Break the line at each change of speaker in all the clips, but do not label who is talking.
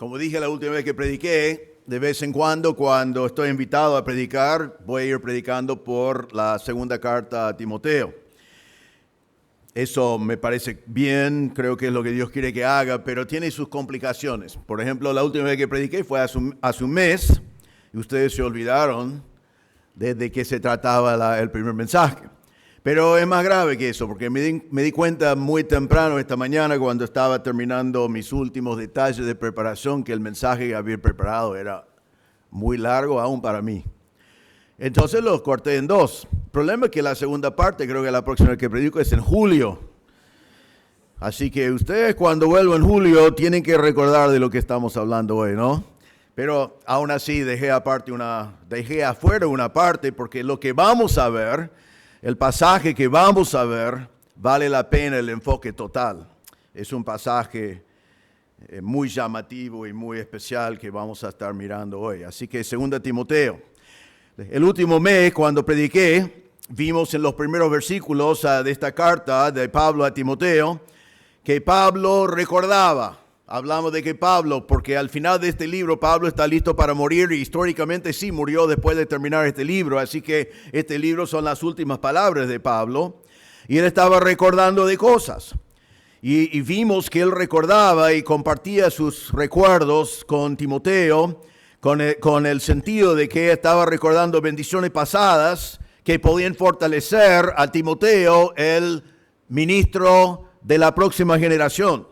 Como dije la última vez que prediqué, de vez en cuando estoy invitado a predicar, voy a ir predicando por la segunda carta a Timoteo. Eso me parece bien, creo que es lo que Dios quiere que haga, pero tiene sus complicaciones. Por ejemplo, la última vez que prediqué fue hace un mes y ustedes se olvidaron de qué se trataba el primer mensaje. Pero es más grave que eso, porque me di cuenta muy temprano esta mañana cuando estaba terminando mis últimos detalles de preparación que el mensaje que había preparado era muy largo aún para mí. Entonces los corté en dos. El problema es que la segunda parte, creo que la próxima vez que predico es en julio. Así que ustedes cuando vuelvan en julio tienen que recordar de lo que estamos hablando hoy, ¿no? Pero aún así dejé afuera una parte porque lo que vamos a ver, el pasaje que vamos a ver, vale la pena el enfoque total. Es un pasaje muy llamativo y muy especial que vamos a estar mirando hoy. Así que 2 Timoteo. El último mes, cuando prediqué, vimos en los primeros versículos de esta carta de Pablo a Timoteo, que Pablo recordaba. Hablamos de que Pablo, porque al final de este libro, Pablo está listo para morir y históricamente sí murió después de terminar este libro. Así que este libro son las últimas palabras de Pablo. Y él estaba recordando de cosas. Y vimos que él recordaba y compartía sus recuerdos con Timoteo, con el sentido de que estaba recordando bendiciones pasadas que podían fortalecer a Timoteo, el ministro de la próxima generación.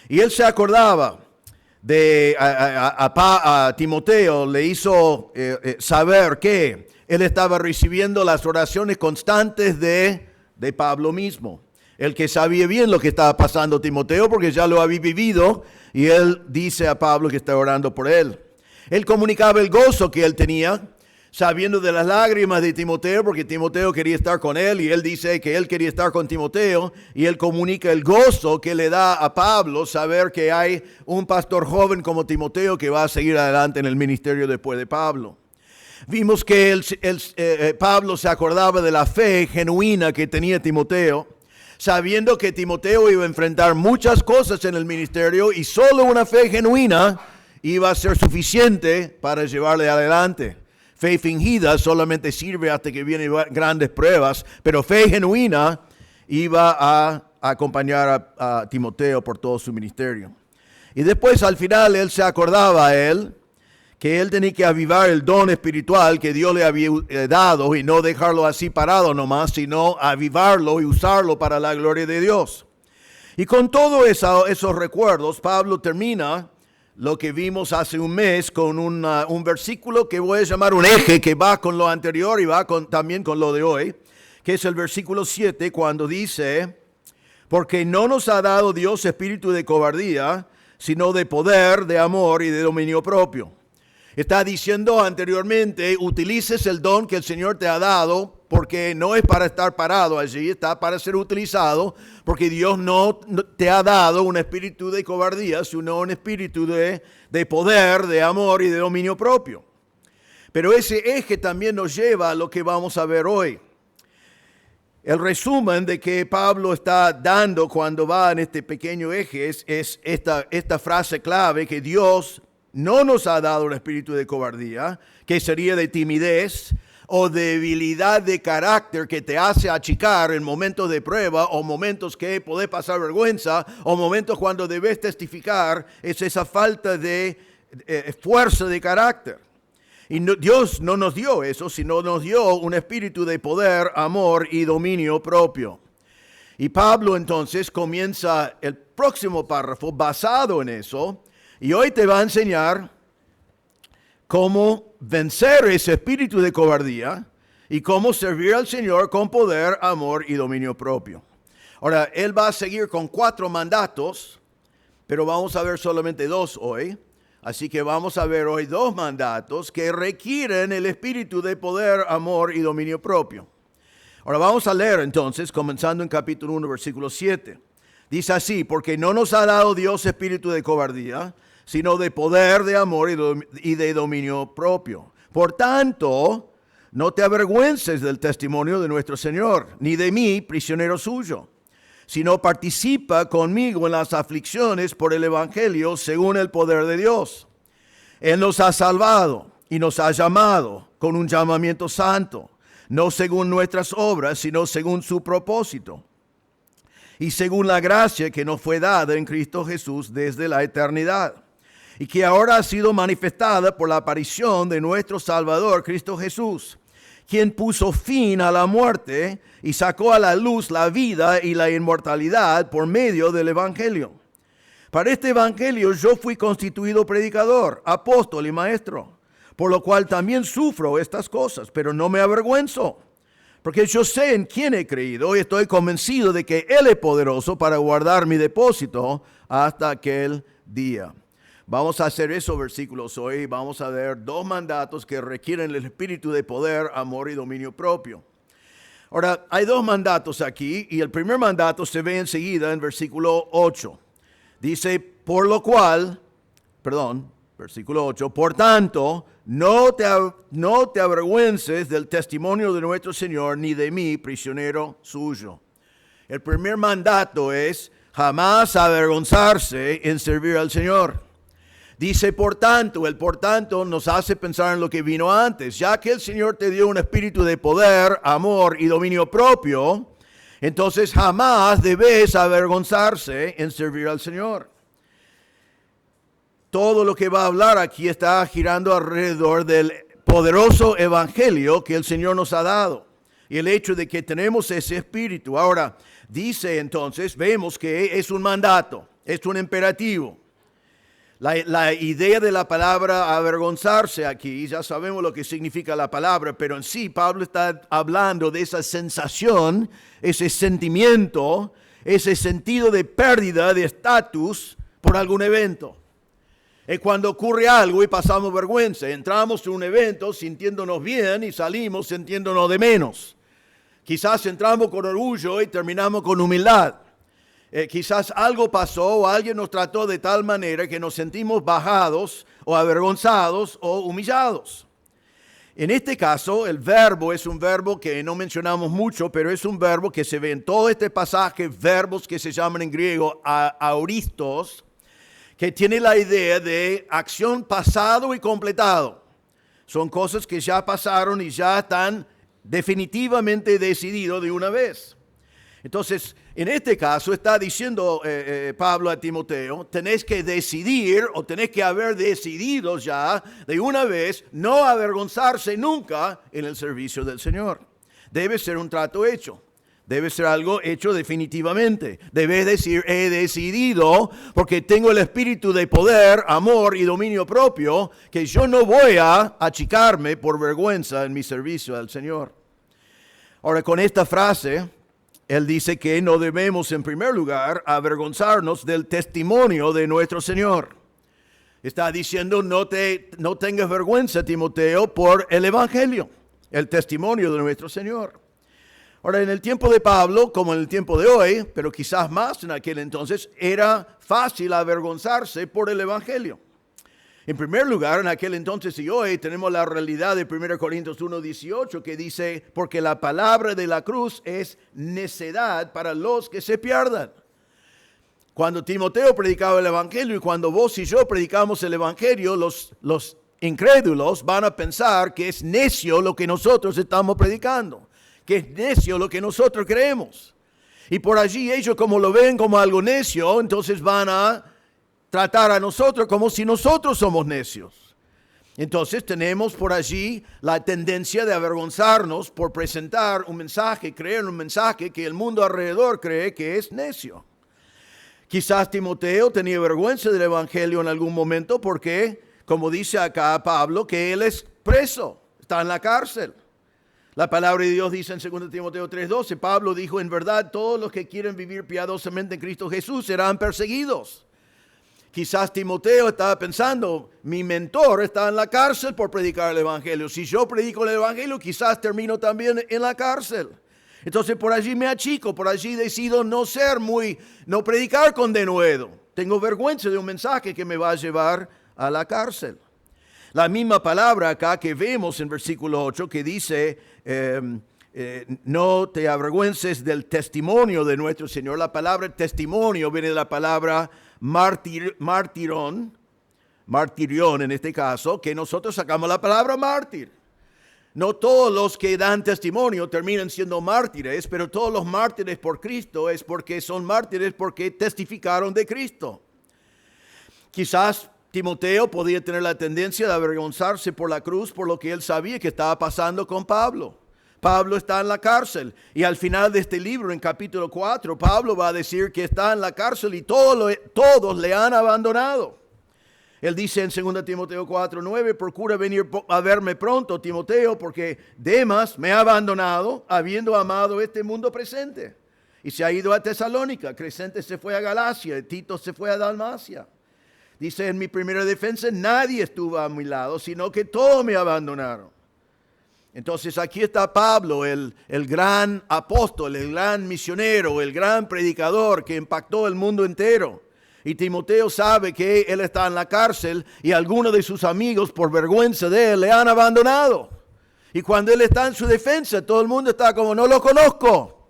Y él se acordaba a Timoteo, le hizo saber que él estaba recibiendo las oraciones constantes de Pablo mismo. El que sabía bien lo que estaba pasando Timoteo porque ya lo había vivido y él dice a Pablo que está orando por él. Él comunicaba el gozo que él tenía, sabiendo de las lágrimas de Timoteo, porque Timoteo quería estar con él, y él dice que él quería estar con Timoteo, y él comunica el gozo que le da a Pablo saber que hay un pastor joven como Timoteo que va a seguir adelante en el ministerio después de Pablo. Vimos que Pablo se acordaba de la fe genuina que tenía Timoteo, sabiendo que Timoteo iba a enfrentar muchas cosas en el ministerio, y solo una fe genuina iba a ser suficiente para llevarle adelante. Fe fingida solamente sirve hasta que vienen grandes pruebas, pero fe genuina iba a acompañar a Timoteo por todo su ministerio. Y después al final él se acordaba que él tenía que avivar el don espiritual que Dios le había dado y no dejarlo así parado nomás, sino avivarlo y usarlo para la gloria de Dios. Y con todos esos recuerdos, Pablo termina lo que vimos hace un mes con un versículo que voy a llamar un eje que va con lo anterior y va también con lo de hoy, que es el versículo 7 cuando dice, porque no nos ha dado Dios espíritu de cobardía, sino de poder, de amor y de dominio propio. Está diciendo anteriormente, utilices el don que el Señor te ha dado, porque no es para estar parado allí, está para ser utilizado, porque Dios no te ha dado un espíritu de cobardía, sino un espíritu de poder, de amor y de dominio propio. Pero ese eje también nos lleva a lo que vamos a ver hoy. El resumen de que Pablo está dando cuando va en este pequeño eje es esta frase clave que Dios no nos ha dado un espíritu de cobardía, que sería de timidez o debilidad de carácter que te hace achicar en momentos de prueba o momentos que podés pasar vergüenza o momentos cuando debes testificar. Es esa falta de fuerza de carácter. Y Dios no nos dio eso, sino nos dio un espíritu de poder, amor y dominio propio. Y Pablo entonces comienza el próximo párrafo basado en eso. Y hoy te va a enseñar cómo vencer ese espíritu de cobardía y cómo servir al Señor con poder, amor y dominio propio. Ahora, él va a seguir con 4 mandatos, pero vamos a ver solamente 2 hoy. Así que vamos a ver hoy 2 mandatos que requieren el espíritu de poder, amor y dominio propio. Ahora vamos a leer entonces, comenzando en capítulo 1, versículo 7. Dice así, porque no nos ha dado Dios espíritu de cobardía, sino de poder, de amor y de dominio propio. Por tanto, no te avergüences del testimonio de nuestro Señor, ni de mí, prisionero suyo, sino participa conmigo en las aflicciones por el Evangelio según el poder de Dios. Él nos ha salvado y nos ha llamado con un llamamiento santo, no según nuestras obras, sino según su propósito, y según la gracia que nos fue dada en Cristo Jesús desde la eternidad, y que ahora ha sido manifestada por la aparición de nuestro Salvador, Cristo Jesús, quien puso fin a la muerte y sacó a la luz la vida y la inmortalidad por medio del Evangelio. Para este Evangelio yo fui constituido predicador, apóstol y maestro, por lo cual también sufro estas cosas, pero no me avergüenzo, porque yo sé en quién he creído y estoy convencido de que Él es poderoso para guardar mi depósito hasta aquel día. Vamos a hacer esos versículos hoy. Vamos a ver dos mandatos que requieren el espíritu de poder, amor y dominio propio. Ahora, hay dos mandatos aquí y el primer mandato se ve enseguida en versículo 8. Dice, versículo 8, por tanto, no te avergüences del testimonio de nuestro Señor, ni de mí, prisionero suyo. El primer mandato es jamás avergonzarse en servir al Señor. Dice, por tanto, el por tanto nos hace pensar en lo que vino antes. Ya que el Señor te dio un espíritu de poder, amor y dominio propio, entonces jamás debes avergonzarse en servir al Señor. Todo lo que va a hablar aquí está girando alrededor del poderoso evangelio que el Señor nos ha dado. Y el hecho de que tenemos ese espíritu. Ahora, dice entonces, vemos que es un mandato, es un imperativo. La idea de la palabra avergonzarse aquí, ya sabemos lo que significa la palabra, pero en sí Pablo está hablando de esa sensación, ese sentimiento, ese sentido de pérdida de estatus por algún evento. Es cuando ocurre algo y pasamos vergüenza, entramos en un evento sintiéndonos bien y salimos sintiéndonos de menos. Quizás entramos con orgullo y terminamos con humildad. Quizás algo pasó o alguien nos trató de tal manera que nos sentimos bajados o avergonzados o humillados. En este caso, el verbo es un verbo que no mencionamos mucho, pero es un verbo que se ve en todo este pasaje, verbos que se llaman en griego aoristos, que tiene la idea de acción pasado y completado. Son cosas que ya pasaron y ya están definitivamente decididos de una vez. Entonces, en este caso está diciendo Pablo a Timoteo, tenés que decidir o tenés que haber decidido ya de una vez no avergonzarse nunca en el servicio del Señor. Debe ser un trato hecho, debe ser algo hecho definitivamente. Debes decir, he decidido porque tengo el espíritu de poder, amor y dominio propio, que yo no voy a achicarme por vergüenza en mi servicio al Señor. Ahora, con esta frase, él dice que no debemos, en primer lugar, avergonzarnos del testimonio de nuestro Señor. Está diciendo, no tengas vergüenza, Timoteo, por el Evangelio, el testimonio de nuestro Señor. Ahora, en el tiempo de Pablo, como en el tiempo de hoy, pero quizás más en aquel entonces, era fácil avergonzarse por el Evangelio. En primer lugar, en aquel entonces y hoy tenemos la realidad de 1 Corintios 1:18 que dice, porque la palabra de la cruz es necedad para los que se pierdan. Cuando Timoteo predicaba el Evangelio y cuando vos y yo predicamos el Evangelio, los incrédulos van a pensar que es necio lo que nosotros estamos predicando, que es necio lo que nosotros creemos. Y por allí ellos, como lo ven como algo necio, entonces van a tratar a nosotros como si nosotros somos necios. Entonces tenemos por allí la tendencia de avergonzarnos por presentar un mensaje, creer un mensaje que el mundo alrededor cree que es necio. Quizás Timoteo tenía vergüenza del Evangelio en algún momento porque, como dice acá Pablo, que él es preso, está en la cárcel. La palabra de Dios dice en 2 Timoteo 3:12, Pablo dijo, en verdad todos los que quieren vivir piadosamente en Cristo Jesús serán perseguidos. Quizás Timoteo estaba pensando, mi mentor está en la cárcel por predicar el Evangelio. Si yo predico el Evangelio, quizás termino también en la cárcel. Entonces por allí me achico, por allí decido no predicar con denuedo. Tengo vergüenza de un mensaje que me va a llevar a la cárcel. La misma palabra acá que vemos en versículo 8 que dice, no te avergüences del testimonio de nuestro Señor. La palabra testimonio viene de la palabra martirión en este caso, que nosotros sacamos la palabra mártir. No todos los que dan testimonio terminan siendo mártires, pero todos los mártires por Cristo es porque son mártires porque testificaron de Cristo. Quizás Timoteo podía tener la tendencia de avergonzarse por la cruz por lo que él sabía que estaba pasando con Pablo. Pablo está en la cárcel y al final de este libro, en capítulo 4, Pablo va a decir que está en la cárcel y todos le han abandonado. Él dice en 2 Timoteo 4:9, procura venir a verme pronto, Timoteo, porque Demas me ha abandonado, habiendo amado este mundo presente. Y se ha ido a Tesalónica, Crescente se fue a Galacia, Tito se fue a Dalmacia. Dice, en mi primera defensa nadie estuvo a mi lado, sino que todos me abandonaron. Entonces aquí está Pablo, el gran apóstol, el gran misionero, el gran predicador que impactó el mundo entero. Y Timoteo sabe que él está en la cárcel y algunos de sus amigos por vergüenza de él le han abandonado. Y cuando él está en su defensa, todo el mundo está como, no lo conozco.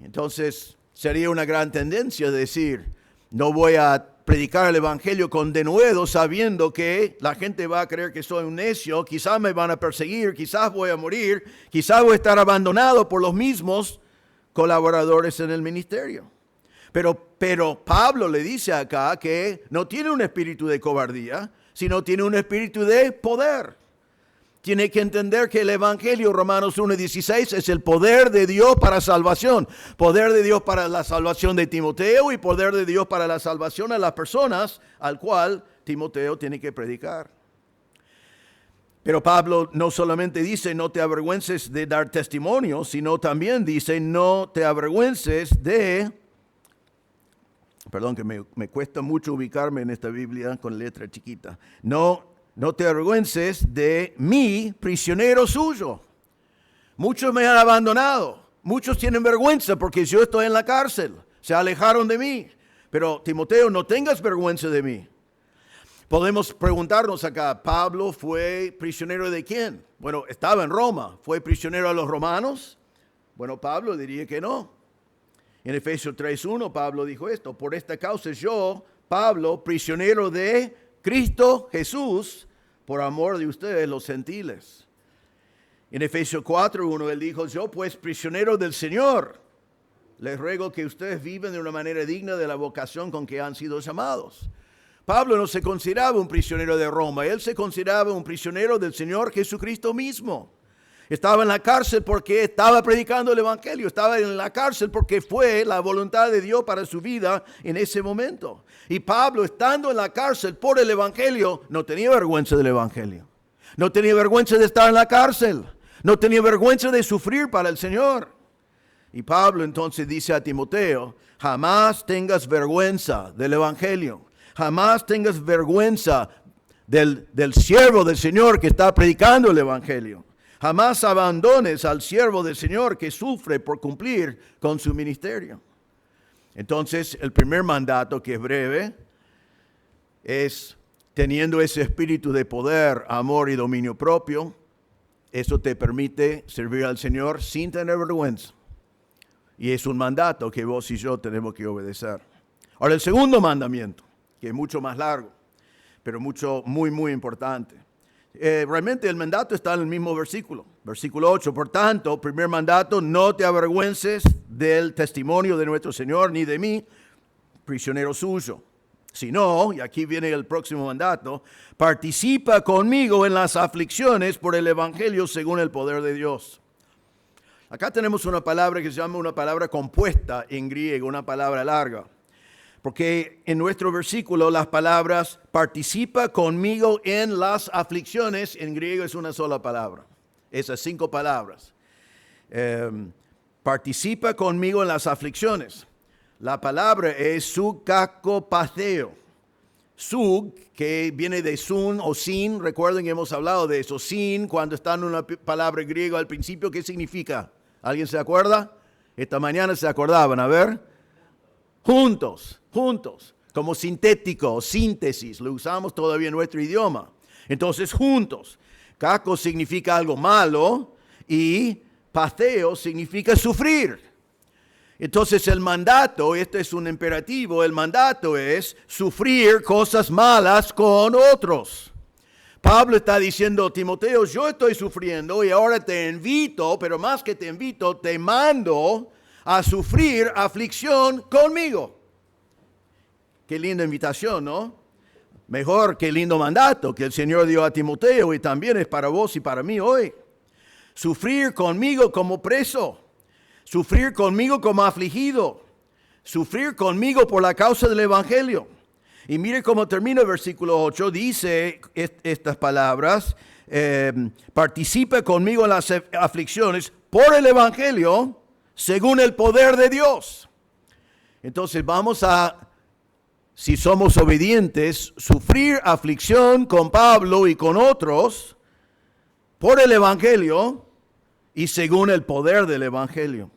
Entonces sería una gran tendencia decir, no voy a predicar el evangelio con denuedo sabiendo que la gente va a creer que soy un necio, quizás me van a perseguir, quizás voy a morir, quizás voy a estar abandonado por los mismos colaboradores en el ministerio. Pero Pablo le dice acá que no tiene un espíritu de cobardía, sino tiene un espíritu de poder. Tiene que entender que el evangelio, Romanos 1:16, es el poder de Dios para salvación. Poder de Dios para la salvación de Timoteo y poder de Dios para la salvación a las personas al cual Timoteo tiene que predicar. Pero Pablo no solamente dice no te avergüences de dar testimonio, sino también dice no te avergüences de... Perdón que me cuesta mucho ubicarme en esta Biblia con letra chiquita. No te avergüences de mí, prisionero suyo. Muchos me han abandonado. Muchos tienen vergüenza porque yo estoy en la cárcel. Se alejaron de mí. Pero Timoteo, no tengas vergüenza de mí. Podemos preguntarnos acá, ¿Pablo fue prisionero de quién? Bueno, estaba en Roma. ¿Fue prisionero a los romanos? Bueno, Pablo diría que no. En Efesios 3:1 Pablo dijo esto, por esta causa yo, Pablo, prisionero de Cristo Jesús, por amor de ustedes los gentiles. En Efesios 4:1 él dijo, yo pues prisionero del Señor, les ruego que ustedes vivan de una manera digna de la vocación con que han sido llamados. Pablo no se consideraba un prisionero de Roma, él se consideraba un prisionero del Señor Jesucristo mismo. Estaba en la cárcel porque estaba predicando el evangelio. Estaba en la cárcel porque fue la voluntad de Dios para su vida en ese momento. Y Pablo, estando en la cárcel por el evangelio, no tenía vergüenza del evangelio. No tenía vergüenza de estar en la cárcel. No tenía vergüenza de sufrir para el Señor. Y Pablo entonces dice a Timoteo, jamás tengas vergüenza del evangelio. Jamás tengas vergüenza del siervo del Señor que está predicando el evangelio. Jamás abandones al siervo del Señor que sufre por cumplir con su ministerio. Entonces, el primer mandato, que es breve, es teniendo ese espíritu de poder, amor y dominio propio. Eso te permite servir al Señor sin tener vergüenza. Y es un mandato que vos y yo tenemos que obedecer. Ahora, el segundo mandamiento, que es mucho más largo, pero muy importante. Realmente el mandato está en el mismo versículo. Versículo 8, por tanto, primer mandato, no te avergüences del testimonio de nuestro Señor, ni de mí, prisionero suyo. Sino, y aquí viene el próximo mandato, participa conmigo en las aflicciones por el evangelio según el poder de Dios. Acá tenemos una palabra que se llama una palabra compuesta en griego, una palabra larga. Porque en nuestro versículo las palabras participa conmigo en las aflicciones, en griego es una sola palabra. Esas 5 palabras. Participa conmigo en las aflicciones. La palabra es sukakopateo. Suk, que viene de sun o sin, recuerden que hemos hablado de eso. Sin, cuando está en una palabra griega al principio, ¿qué significa? ¿Alguien se acuerda? Esta mañana se acordaban, a ver. Juntos, como sintético, síntesis, lo usamos todavía en nuestro idioma. Entonces, juntos. Kako significa algo malo y Pateo significa sufrir. Entonces el mandato, este es un imperativo, el mandato es sufrir cosas malas con otros. Pablo está diciendo, Timoteo, yo estoy sufriendo y ahora te invito, pero más que te invito, te mando a sufrir aflicción conmigo. Qué linda invitación, ¿no? Mejor, qué lindo mandato que el Señor dio a Timoteo y también es para vos y para mí hoy. Sufrir conmigo como preso, sufrir conmigo como afligido, sufrir conmigo por la causa del Evangelio. Y mire cómo termina el versículo 8, dice estas palabras, participa conmigo en las aflicciones por el Evangelio según el poder de Dios. Entonces vamos a, si somos obedientes, sufrir aflicción con Pablo y con otros por el Evangelio y según el poder del Evangelio.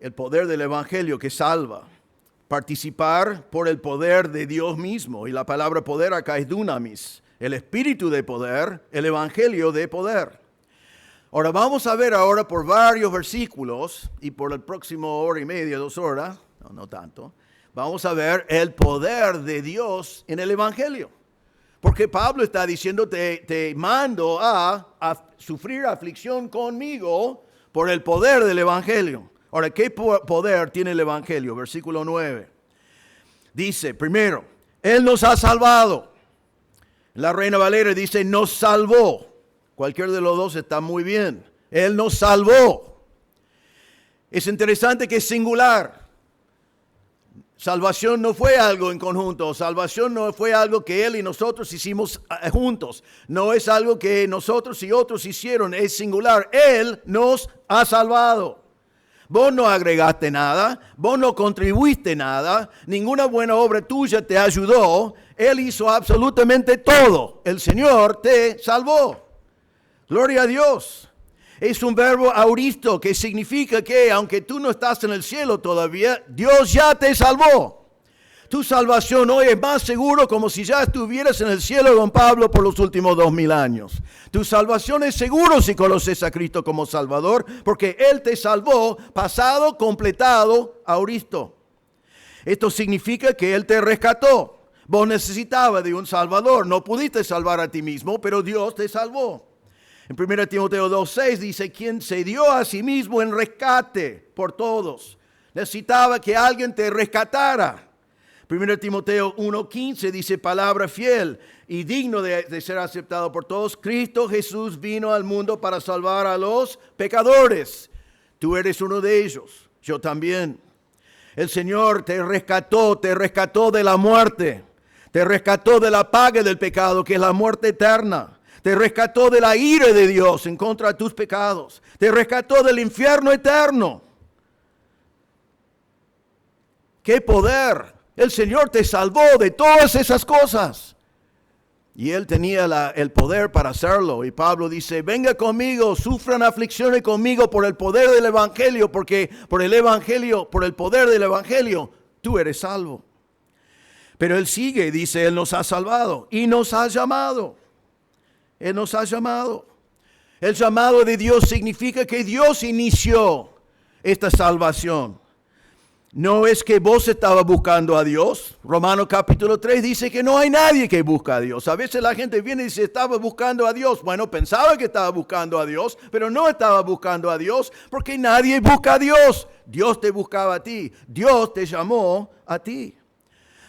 El poder del Evangelio que salva. Participar por el poder de Dios mismo. Y la palabra poder acá es dunamis. El espíritu de poder, el Evangelio de poder. Ahora vamos a ver ahora por varios versículos y por el próximo hora y media, 2 horas, no tanto, vamos a ver el poder de Dios en el Evangelio. Porque Pablo está diciendo, te mando a sufrir aflicción conmigo por el poder del Evangelio. Ahora, ¿qué poder tiene el Evangelio? Versículo 9. Dice, primero, Él nos ha salvado. La Reina Valera dice, nos salvó. Cualquier de los dos está muy bien. Él nos salvó. Es interesante que es singular. Salvación no fue algo en conjunto. Salvación no fue algo que Él y nosotros hicimos juntos. No es algo que nosotros y otros hicieron. Es singular. Él nos ha salvado. Vos no agregaste nada, vos no contribuiste nada, ninguna buena obra tuya te ayudó. Él hizo absolutamente todo. El Señor te salvó. Gloria a Dios. Es un verbo auristo que significa que aunque tú no estás en el cielo todavía, Dios ya te salvó. Tu salvación hoy es más seguro como si ya estuvieras en el cielo con Pablo por los últimos 2000 años. Tu salvación es seguro si conoces a Cristo como Salvador, porque Él te salvó, pasado, completado, auristo. Esto significa que Él te rescató. Vos necesitabas de un Salvador, no pudiste salvar a ti mismo, pero Dios te salvó. En 1 Timoteo 2:6 dice, quien se dio a sí mismo en rescate por todos. Necesitaba que alguien te rescatara. 1 Timoteo 1:15 dice, palabra fiel y digno de ser aceptado por todos. Cristo Jesús vino al mundo para salvar a los pecadores. Tú eres uno de ellos, yo también. El Señor te rescató de la muerte. Te rescató de la paga del pecado, que es la muerte eterna. Te rescató de la ira de Dios en contra de tus pecados. Te rescató del infierno eterno. ¡Qué poder! El Señor te salvó de todas esas cosas. Y Él tenía el poder para hacerlo. Y Pablo dice, venga conmigo, sufran aflicciones conmigo por el poder del Evangelio, porque por el Evangelio, por el poder del Evangelio, tú eres salvo. Pero Él sigue, dice, Él nos ha salvado y nos ha llamado. Él nos ha llamado. El llamado de Dios significa que Dios inició esta salvación. No es que vos estabas buscando a Dios. Romanos capítulo 3 dice que no hay nadie que busca a Dios. A veces la gente viene y dice, estaba buscando a Dios. Bueno, pensaba que estaba buscando a Dios, pero no estaba buscando a Dios porque nadie busca a Dios. Dios te buscaba a ti. Dios te llamó a ti.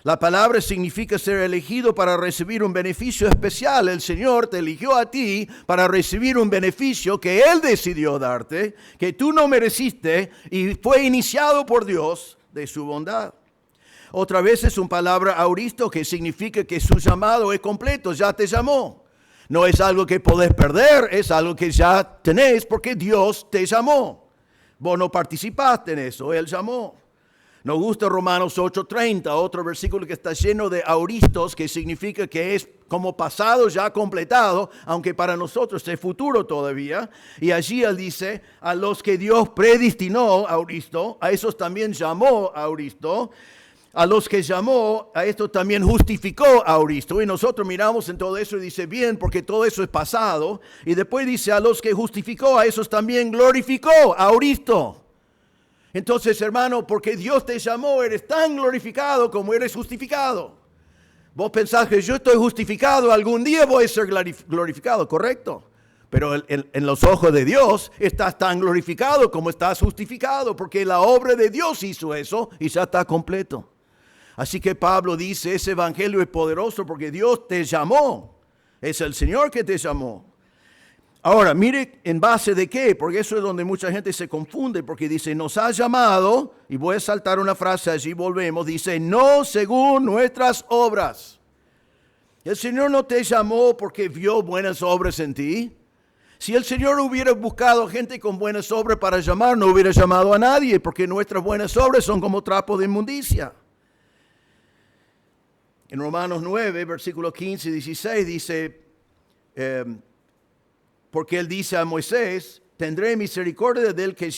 La palabra significa ser elegido para recibir un beneficio especial. El Señor te eligió a ti para recibir un beneficio que Él decidió darte, que tú no mereciste y fue iniciado por Dios de su bondad. Otra vez es una palabra auristo que significa que su llamado es completo, ya te llamó. No es algo que podés perder, es algo que ya tenés porque Dios te llamó. Vos no participaste en eso, Él llamó. Nos gusta Romanos 8:30, otro versículo que está lleno de auristos, que significa que es como pasado ya completado, aunque para nosotros es futuro todavía. Y allí Él dice, a los que Dios predestinó, auristo, a esos también llamó auristo, a los que llamó, a esto también justificó a Auristo. Y nosotros miramos en todo eso y dice, bien, porque todo eso es pasado. Y después dice, a los que justificó, a esos también glorificó a Auristo. Entonces, hermano, porque Dios te llamó, eres tan glorificado como eres justificado. Vos pensás que yo estoy justificado, algún día voy a ser glorificado, ¿correcto? Pero en los ojos de Dios estás tan glorificado como estás justificado, porque la obra de Dios hizo eso y ya está completo. Así que Pablo dice, ese evangelio es poderoso porque Dios te llamó. Es el Señor que te llamó. Ahora, mire en base de qué, porque eso es donde mucha gente se confunde, porque dice, nos ha llamado, y voy a saltar una frase allí, volvemos, dice, no según nuestras obras. El Señor no te llamó porque vio buenas obras en ti. Si el Señor hubiera buscado gente con buenas obras para llamar, no hubiera llamado a nadie, porque nuestras buenas obras son como trapos de inmundicia. En Romanos 9, versículos 15 y 16 dice, porque él dice a Moisés, tendré misericordia del que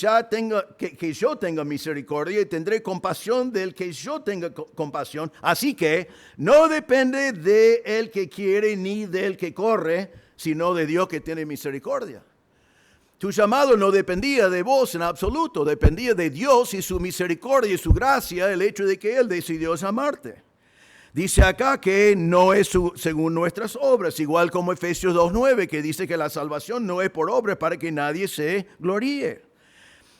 que yo tenga misericordia y tendré compasión del que yo tenga compasión. Así que no depende de el que quiere ni del que corre, sino de Dios que tiene misericordia. Tu llamado no dependía de vos en absoluto, dependía de Dios y su misericordia y su gracia, el hecho de que Él decidió llamarte. Dice acá que no es según nuestras obras, igual como Efesios 2:9, que dice que la salvación no es por obras para que nadie se gloríe.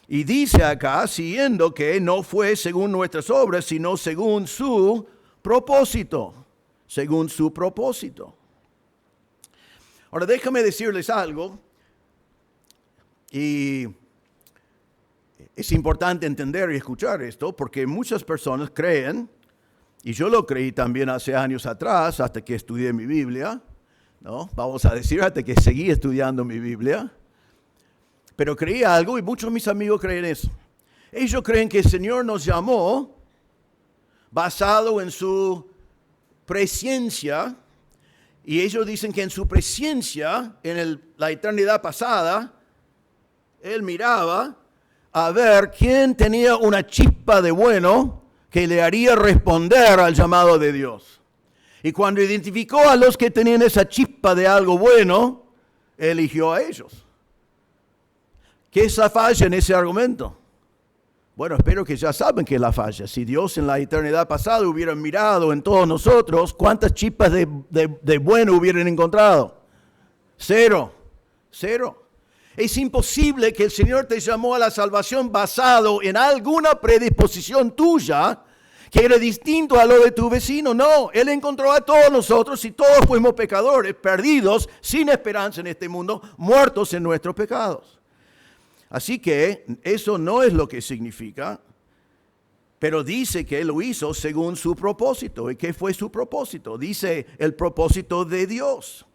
Y dice acá, siguiendo, que no fue según nuestras obras, sino según su propósito, según su propósito. Ahora déjame decirles algo, y es importante entender y escuchar esto, porque muchas personas creen, y yo lo creí también hace años atrás, hasta que estudié mi Biblia, ¿no? Vamos a decir, hasta que seguí estudiando mi Biblia. Pero creí algo y muchos de mis amigos creen eso. Ellos creen que el Señor nos llamó basado en su presciencia. Y ellos dicen que en su presciencia, en la eternidad pasada, Él miraba a ver quién tenía una chispa de bueno que le haría responder al llamado de Dios. Y cuando identificó a los que tenían esa chispa de algo bueno, eligió a ellos. ¿Qué es la falla en ese argumento? Bueno, espero que ya saben que es la falla. Si Dios en la eternidad pasada hubiera mirado en todos nosotros, ¿cuántas chispas de bueno hubieran encontrado? Cero. Es imposible que el Señor te llamó a la salvación basado en alguna predisposición tuya que era distinto a lo de tu vecino. No, Él encontró a todos nosotros y todos fuimos pecadores, perdidos, sin esperanza en este mundo, muertos en nuestros pecados. Así que eso no es lo que significa, pero dice que Él lo hizo según su propósito. ¿Y qué fue su propósito? Dice el propósito de Dios.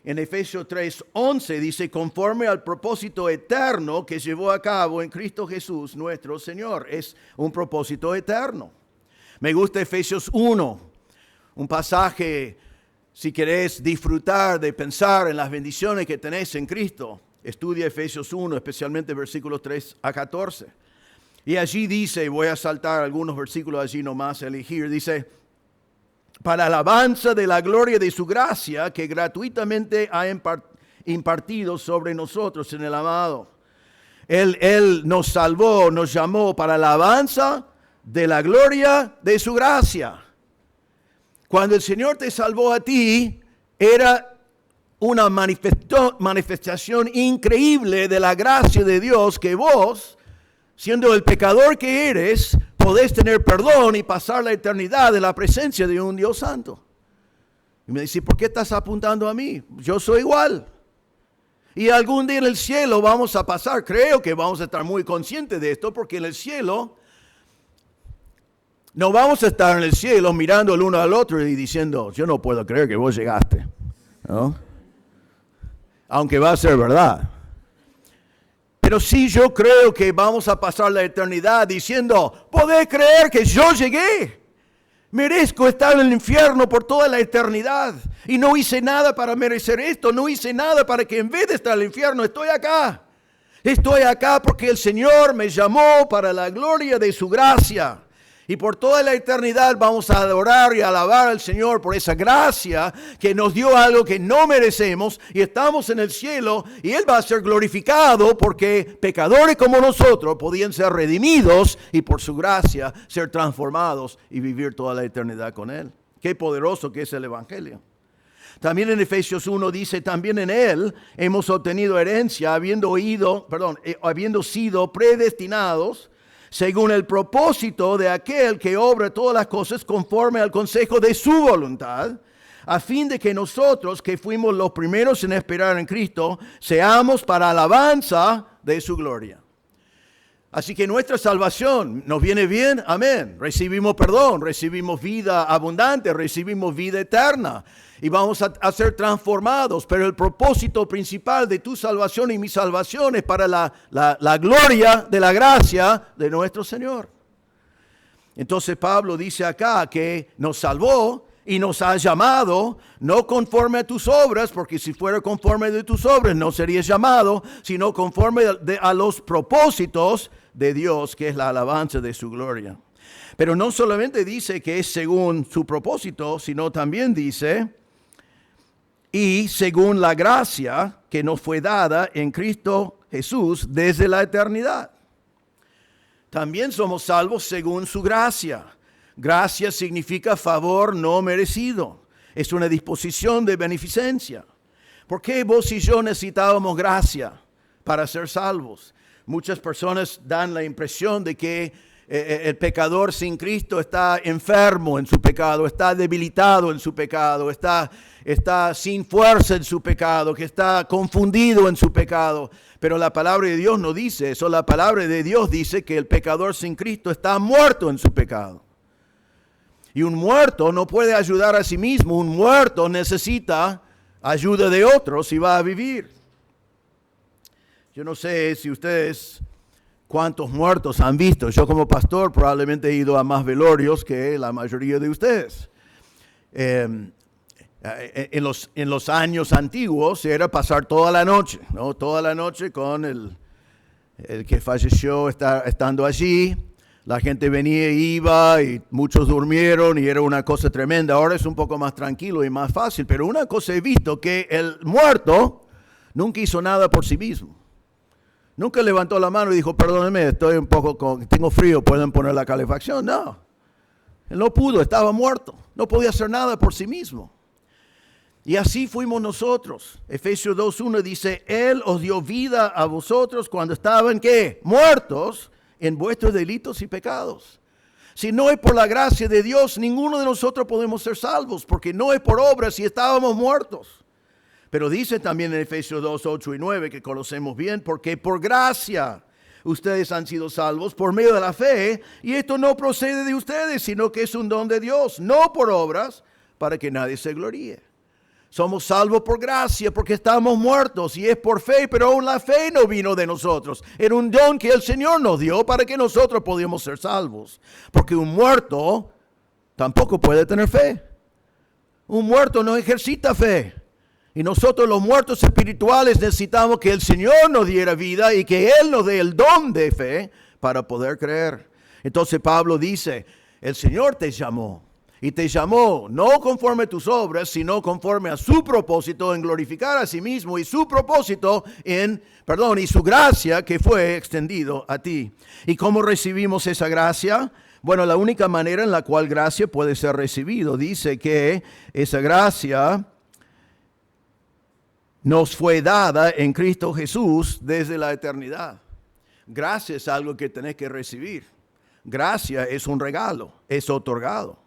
En Efesios 3:11 dice, conforme al propósito eterno que llevó a cabo en Cristo Jesús nuestro Señor. Es un propósito eterno. Me gusta Efesios 1, un pasaje, si querés disfrutar de pensar en las bendiciones que tenés en Cristo. Estudia Efesios 1, especialmente versículos 3 a 14. Y allí dice, voy a saltar algunos versículos allí nomás a elegir, dice, para alabanza de la gloria de su gracia que gratuitamente ha impartido sobre nosotros en el amado. Él nos salvó, nos llamó para la alabanza de la gloria de su gracia. Cuando el Señor te salvó a ti, era una manifestación increíble de la gracia de Dios, que vos, siendo el pecador que eres, podés tener perdón y pasar la eternidad en la presencia de un Dios santo. Y me dice, ¿por qué estás apuntando a mí? Yo soy igual. Y algún día en el cielo vamos a pasar, creo que vamos a estar muy conscientes de esto, porque en el cielo no vamos a estar en el cielo mirando el uno al otro y diciendo, yo no puedo creer que vos llegaste, ¿no? Aunque va a ser verdad. Pero sí, yo creo que vamos a pasar la eternidad diciendo, ¿podés creer que yo llegué? Merezco estar en el infierno por toda la eternidad. Y no hice nada para merecer esto. No hice nada para que en vez de estar en el infierno, estoy acá. Estoy acá porque el Señor me llamó para la gloria de su gracia. Y por toda la eternidad vamos a adorar y alabar al Señor por esa gracia que nos dio algo que no merecemos y estamos en el cielo y Él va a ser glorificado porque pecadores como nosotros podían ser redimidos y por su gracia ser transformados y vivir toda la eternidad con Él. Qué poderoso que es el Evangelio. También en Efesios 1 dice, también en Él hemos obtenido herencia habiendo sido predestinados según el propósito de aquel que obra todas las cosas conforme al consejo de su voluntad, a fin de que nosotros, que fuimos los primeros en esperar en Cristo, seamos para alabanza de su gloria. Así que nuestra salvación nos viene bien, amén. Recibimos perdón, recibimos vida abundante, recibimos vida eterna y vamos a ser transformados. Pero el propósito principal de tu salvación y mi salvación es para la gloria de la gracia de nuestro Señor. Entonces Pablo dice acá que nos salvó y nos ha llamado, no conforme a tus obras, porque si fuera conforme de tus obras no serías llamado, sino conforme a los propósitos de Dios, que es la alabanza de su gloria. Pero no solamente dice que es según su propósito, sino también dice, y según la gracia que nos fue dada en Cristo Jesús desde la eternidad. También somos salvos según su gracia. Gracia significa favor no merecido. Es una disposición de beneficencia. ¿Por qué vos y yo necesitábamos gracia para ser salvos? Muchas personas dan la impresión de que el pecador sin Cristo está enfermo en su pecado, está debilitado en su pecado, está sin fuerza en su pecado, que está confundido en su pecado. Pero la palabra de Dios no dice eso. La palabra de Dios dice que el pecador sin Cristo está muerto en su pecado. Y un muerto no puede ayudar a sí mismo. Un muerto necesita ayuda de otros y va a vivir. Yo no sé si ustedes cuántos muertos han visto. Yo como pastor probablemente he ido a más velorios que la mayoría de ustedes. En los años antiguos era pasar toda la noche, ¿no? Toda la noche con el que falleció estando allí. La gente venía e iba y muchos durmieron y era una cosa tremenda. Ahora es un poco más tranquilo y más fácil. Pero una cosa he visto, que el muerto nunca hizo nada por sí mismo. Nunca levantó la mano y dijo, perdónenme, tengo frío, ¿pueden poner la calefacción? No, él no pudo, estaba muerto, no podía hacer nada por sí mismo. Y así fuimos nosotros. Efesios 2:1 dice, Él os dio vida a vosotros cuando estaban, ¿qué? Muertos en vuestros delitos y pecados. Si no es por la gracia de Dios, ninguno de nosotros podemos ser salvos, porque no es por obras si estábamos muertos. Pero dice también en Efesios 2:8 y 9, que conocemos bien, porque por gracia ustedes han sido salvos por medio de la fe, y esto no procede de ustedes, sino que es un don de Dios, no por obras, para que nadie se gloríe. Somos salvos por gracia, porque estamos muertos, y es por fe, pero aún la fe no vino de nosotros. Era un don que el Señor nos dio para que nosotros podíamos ser salvos. Porque un muerto tampoco puede tener fe. Un muerto no ejercita fe. Y nosotros los muertos espirituales necesitamos que el Señor nos diera vida y que Él nos dé el don de fe para poder creer. Entonces Pablo dice, el Señor te llamó. Y te llamó no conforme a tus obras, sino conforme a su propósito en glorificar a sí mismo y su propósito y su gracia que fue extendido a ti. ¿Y cómo recibimos esa gracia? Bueno, la única manera en la cual gracia puede ser recibido, dice que esa gracia nos fue dada en Cristo Jesús desde la eternidad. Gracia es algo que tenés que recibir. Gracia es un regalo, es otorgado.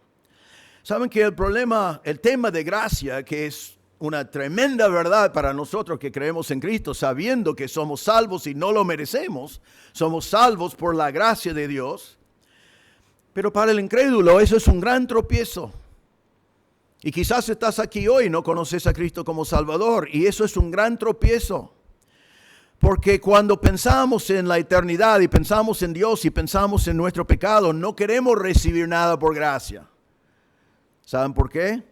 Saben que el tema de gracia, que es una tremenda verdad para nosotros que creemos en Cristo, sabiendo que somos salvos y no lo merecemos, somos salvos por la gracia de Dios. Pero para el incrédulo eso es un gran tropiezo. Y quizás estás aquí hoy y no conoces a Cristo como Salvador, y eso es un gran tropiezo. Porque cuando pensamos en la eternidad y pensamos en Dios y pensamos en nuestro pecado, no queremos recibir nada por gracia. ¿Saben por qué?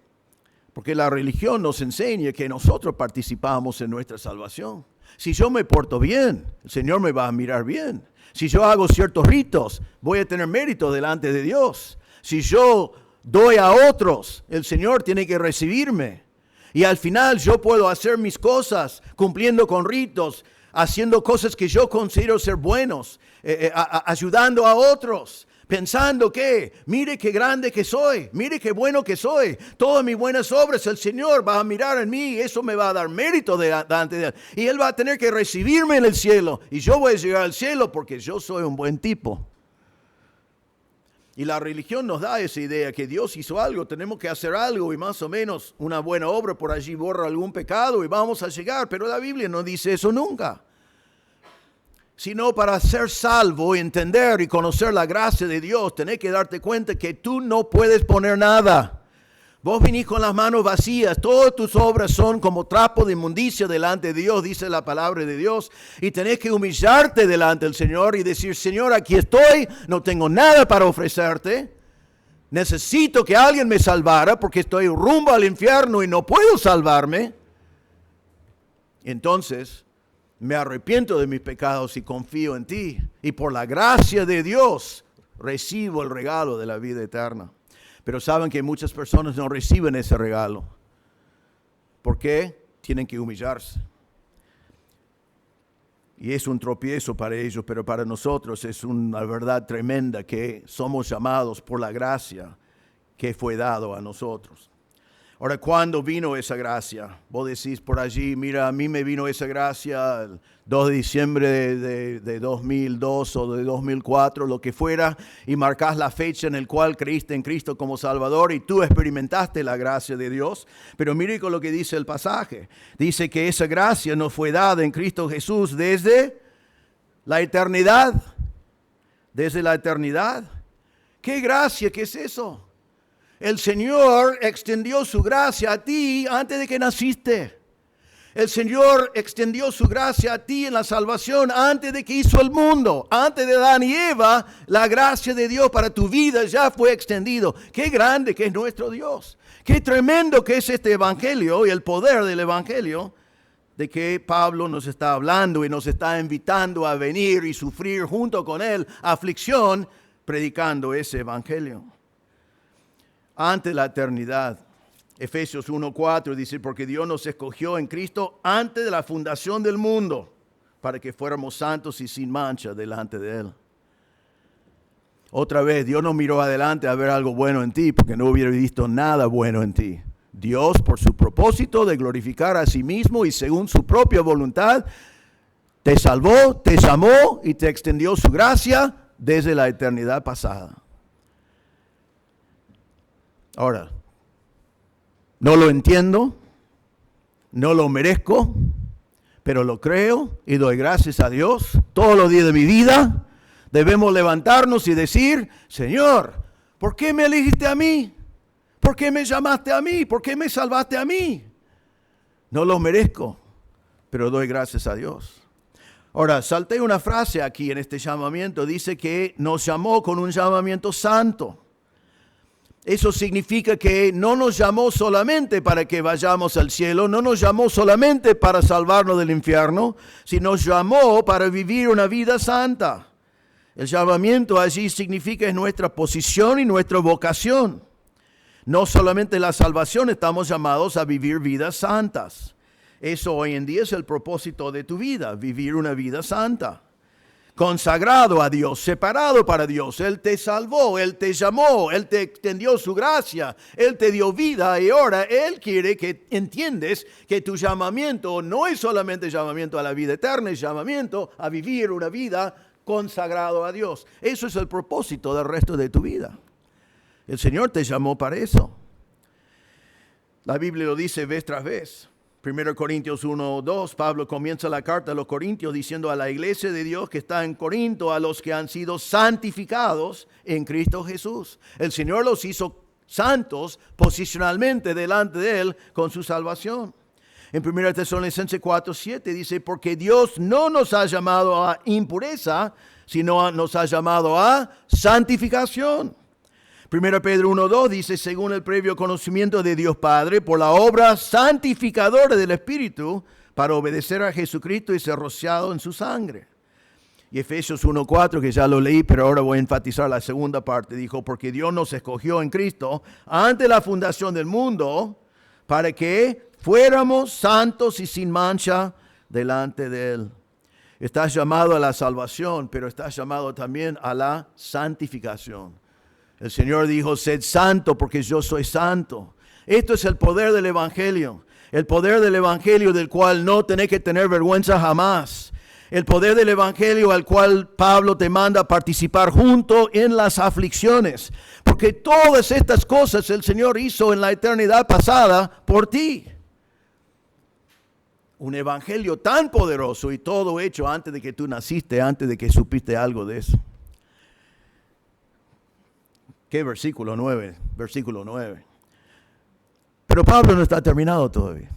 Porque la religión nos enseña que nosotros participamos en nuestra salvación. Si yo me porto bien, el Señor me va a mirar bien. Si yo hago ciertos ritos, voy a tener mérito delante de Dios. Si yo doy a otros, el Señor tiene que recibirme. Y al final yo puedo hacer mis cosas cumpliendo con ritos, haciendo cosas que yo considero ser buenos, ayudando a otros, pensando que, mire qué grande que soy, mire qué bueno que soy, todas mis buenas obras el Señor va a mirar en mí y eso me va a dar mérito delante de Él. Y Él va a tener que recibirme en el cielo y yo voy a llegar al cielo porque yo soy un buen tipo. Y la religión nos da esa idea que Dios hizo algo, tenemos que hacer algo y más o menos una buena obra por allí borra algún pecado y vamos a llegar. Pero la Biblia no dice eso nunca. Sino para ser salvo, entender y conocer la gracia de Dios, tenés que darte cuenta que tú no puedes poner nada. Vos vinís con las manos vacías, todas tus obras son como trapo de inmundicia delante de Dios, dice la palabra de Dios. Y tenés que humillarte delante del Señor y decir, Señor, aquí estoy, no tengo nada para ofrecerte. Necesito que alguien me salvara porque estoy rumbo al infierno y no puedo salvarme. Entonces, me arrepiento de mis pecados y confío en ti. Y por la gracia de Dios, recibo el regalo de la vida eterna. Pero saben que muchas personas no reciben ese regalo. ¿Por qué? Tienen que humillarse. Y es un tropiezo para ellos, pero para nosotros es una verdad tremenda que somos llamados por la gracia que fue dado a nosotros. Ahora, ¿cuándo vino esa gracia? Vos decís por allí, mira, a mí me vino esa gracia el 2 de diciembre de 2002 o de 2004, lo que fuera, y marcás la fecha en la cual creíste en Cristo como Salvador y tú experimentaste la gracia de Dios. Pero mire con lo que dice el pasaje. Dice que esa gracia nos fue dada en Cristo Jesús desde la eternidad. Desde la eternidad. ¿Qué gracia? ¿Qué es eso? El Señor extendió su gracia a ti antes de que naciste. El Señor extendió su gracia a ti en la salvación antes de que hizo el mundo. Antes de Adán y Eva, la gracia de Dios para tu vida ya fue extendido. Qué grande que es nuestro Dios. Qué tremendo que es este evangelio y el poder del evangelio de que Pablo nos está hablando y nos está invitando a venir y sufrir junto con él aflicción predicando ese evangelio. Ante la eternidad. Efesios 1:4 dice, porque Dios nos escogió en Cristo antes de la fundación del mundo, para que fuéramos santos y sin mancha delante de Él. Otra vez, Dios no miró adelante a ver algo bueno en ti, porque no hubiera visto nada bueno en ti. Dios, por su propósito de glorificar a sí mismo y según su propia voluntad, te salvó, te llamó y te extendió su gracia desde la eternidad pasada. Ahora, no lo entiendo, no lo merezco, pero lo creo y doy gracias a Dios. Todos los días de mi vida debemos levantarnos y decir, Señor, ¿por qué me elegiste a mí? ¿Por qué me llamaste a mí? ¿Por qué me salvaste a mí? No lo merezco, pero doy gracias a Dios. Ahora, salté una frase aquí en este llamamiento. Dice que nos llamó con un llamamiento santo. Eso significa que no nos llamó solamente para que vayamos al cielo, no nos llamó solamente para salvarnos del infierno, sino nos llamó para vivir una vida santa. El llamamiento allí significa es nuestra posición y nuestra vocación. No solamente la salvación, estamos llamados a vivir vidas santas. Eso hoy en día es el propósito de tu vida, vivir una vida santa. Consagrado a Dios, separado para Dios. Él te salvó, Él te llamó, Él te extendió su gracia, Él te dio vida y ahora Él quiere que entiendes que tu llamamiento no es solamente llamamiento a la vida eterna, es llamamiento a vivir una vida consagrado a Dios. Eso es el propósito del resto de tu vida. El Señor te llamó para eso. La Biblia lo dice vez tras vez. 1 Corintios 1:2, Pablo comienza la carta a los Corintios diciendo a la iglesia de Dios que está en Corinto, a los que han sido santificados en Cristo Jesús. El Señor los hizo santos posicionalmente delante de Él con su salvación. En 1 Tesalonicenses 4:7 dice, porque Dios no nos ha llamado a impureza, sino nos ha llamado a santificación. 1 Pedro 1:2 dice, según el previo conocimiento de Dios Padre, por la obra santificadora del Espíritu, para obedecer a Jesucristo y ser rociado en su sangre. Y Efesios 1:4, que ya lo leí, pero ahora voy a enfatizar la segunda parte, dijo, porque Dios nos escogió en Cristo antes de la fundación del mundo para que fuéramos santos y sin mancha delante de Él. Estás llamado a la salvación, pero estás llamado también a la santificación. El Señor dijo, sed santo porque yo soy santo. Esto es el poder del Evangelio. El poder del Evangelio del cual no tenés que tener vergüenza jamás. El poder del Evangelio al cual Pablo te manda a participar junto en las aflicciones. Porque todas estas cosas el Señor hizo en la eternidad pasada por ti. Un evangelio tan poderoso y todo hecho antes de que tú naciste, antes de que supiste algo de eso. ¿Qué versículo 9? Versículo 9. Pero Pablo no está terminado todavía.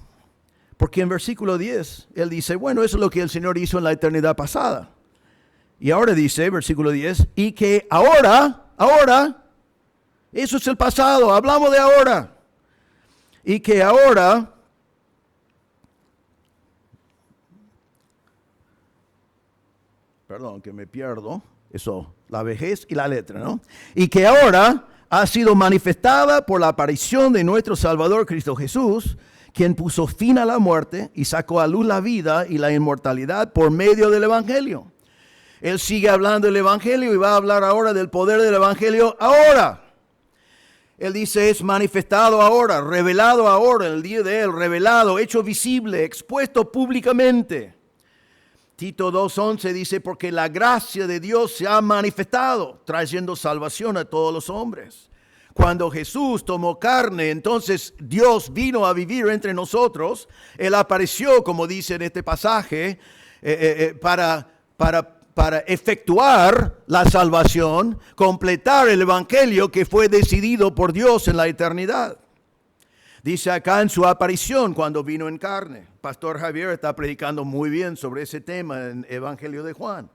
Porque en versículo 10, él dice, bueno, eso es lo que el Señor hizo en la eternidad pasada. Y ahora dice, versículo 10, y que ahora, eso es el pasado, hablamos de ahora. Y que ahora, perdón, que me pierdo, eso, la vejez y la letra, ¿no? Y que ahora ha sido manifestada por la aparición de nuestro Salvador Cristo Jesús, quien puso fin a la muerte y sacó a luz la vida y la inmortalidad por medio del Evangelio. Él sigue hablando del Evangelio y va a hablar ahora del poder del Evangelio ahora. Él dice es manifestado ahora, revelado ahora, en el día de Él, revelado, hecho visible, expuesto públicamente. Tito 2:11 dice, porque la gracia de Dios se ha manifestado, trayendo salvación a todos los hombres. Cuando Jesús tomó carne, entonces Dios vino a vivir entre nosotros. Él apareció, como dice en este pasaje, para efectuar la salvación, completar el evangelio que fue decidido por Dios en la eternidad. Dice acá en su aparición cuando vino en carne. Pastor Javier está predicando muy bien sobre ese tema en Evangelio de Juan.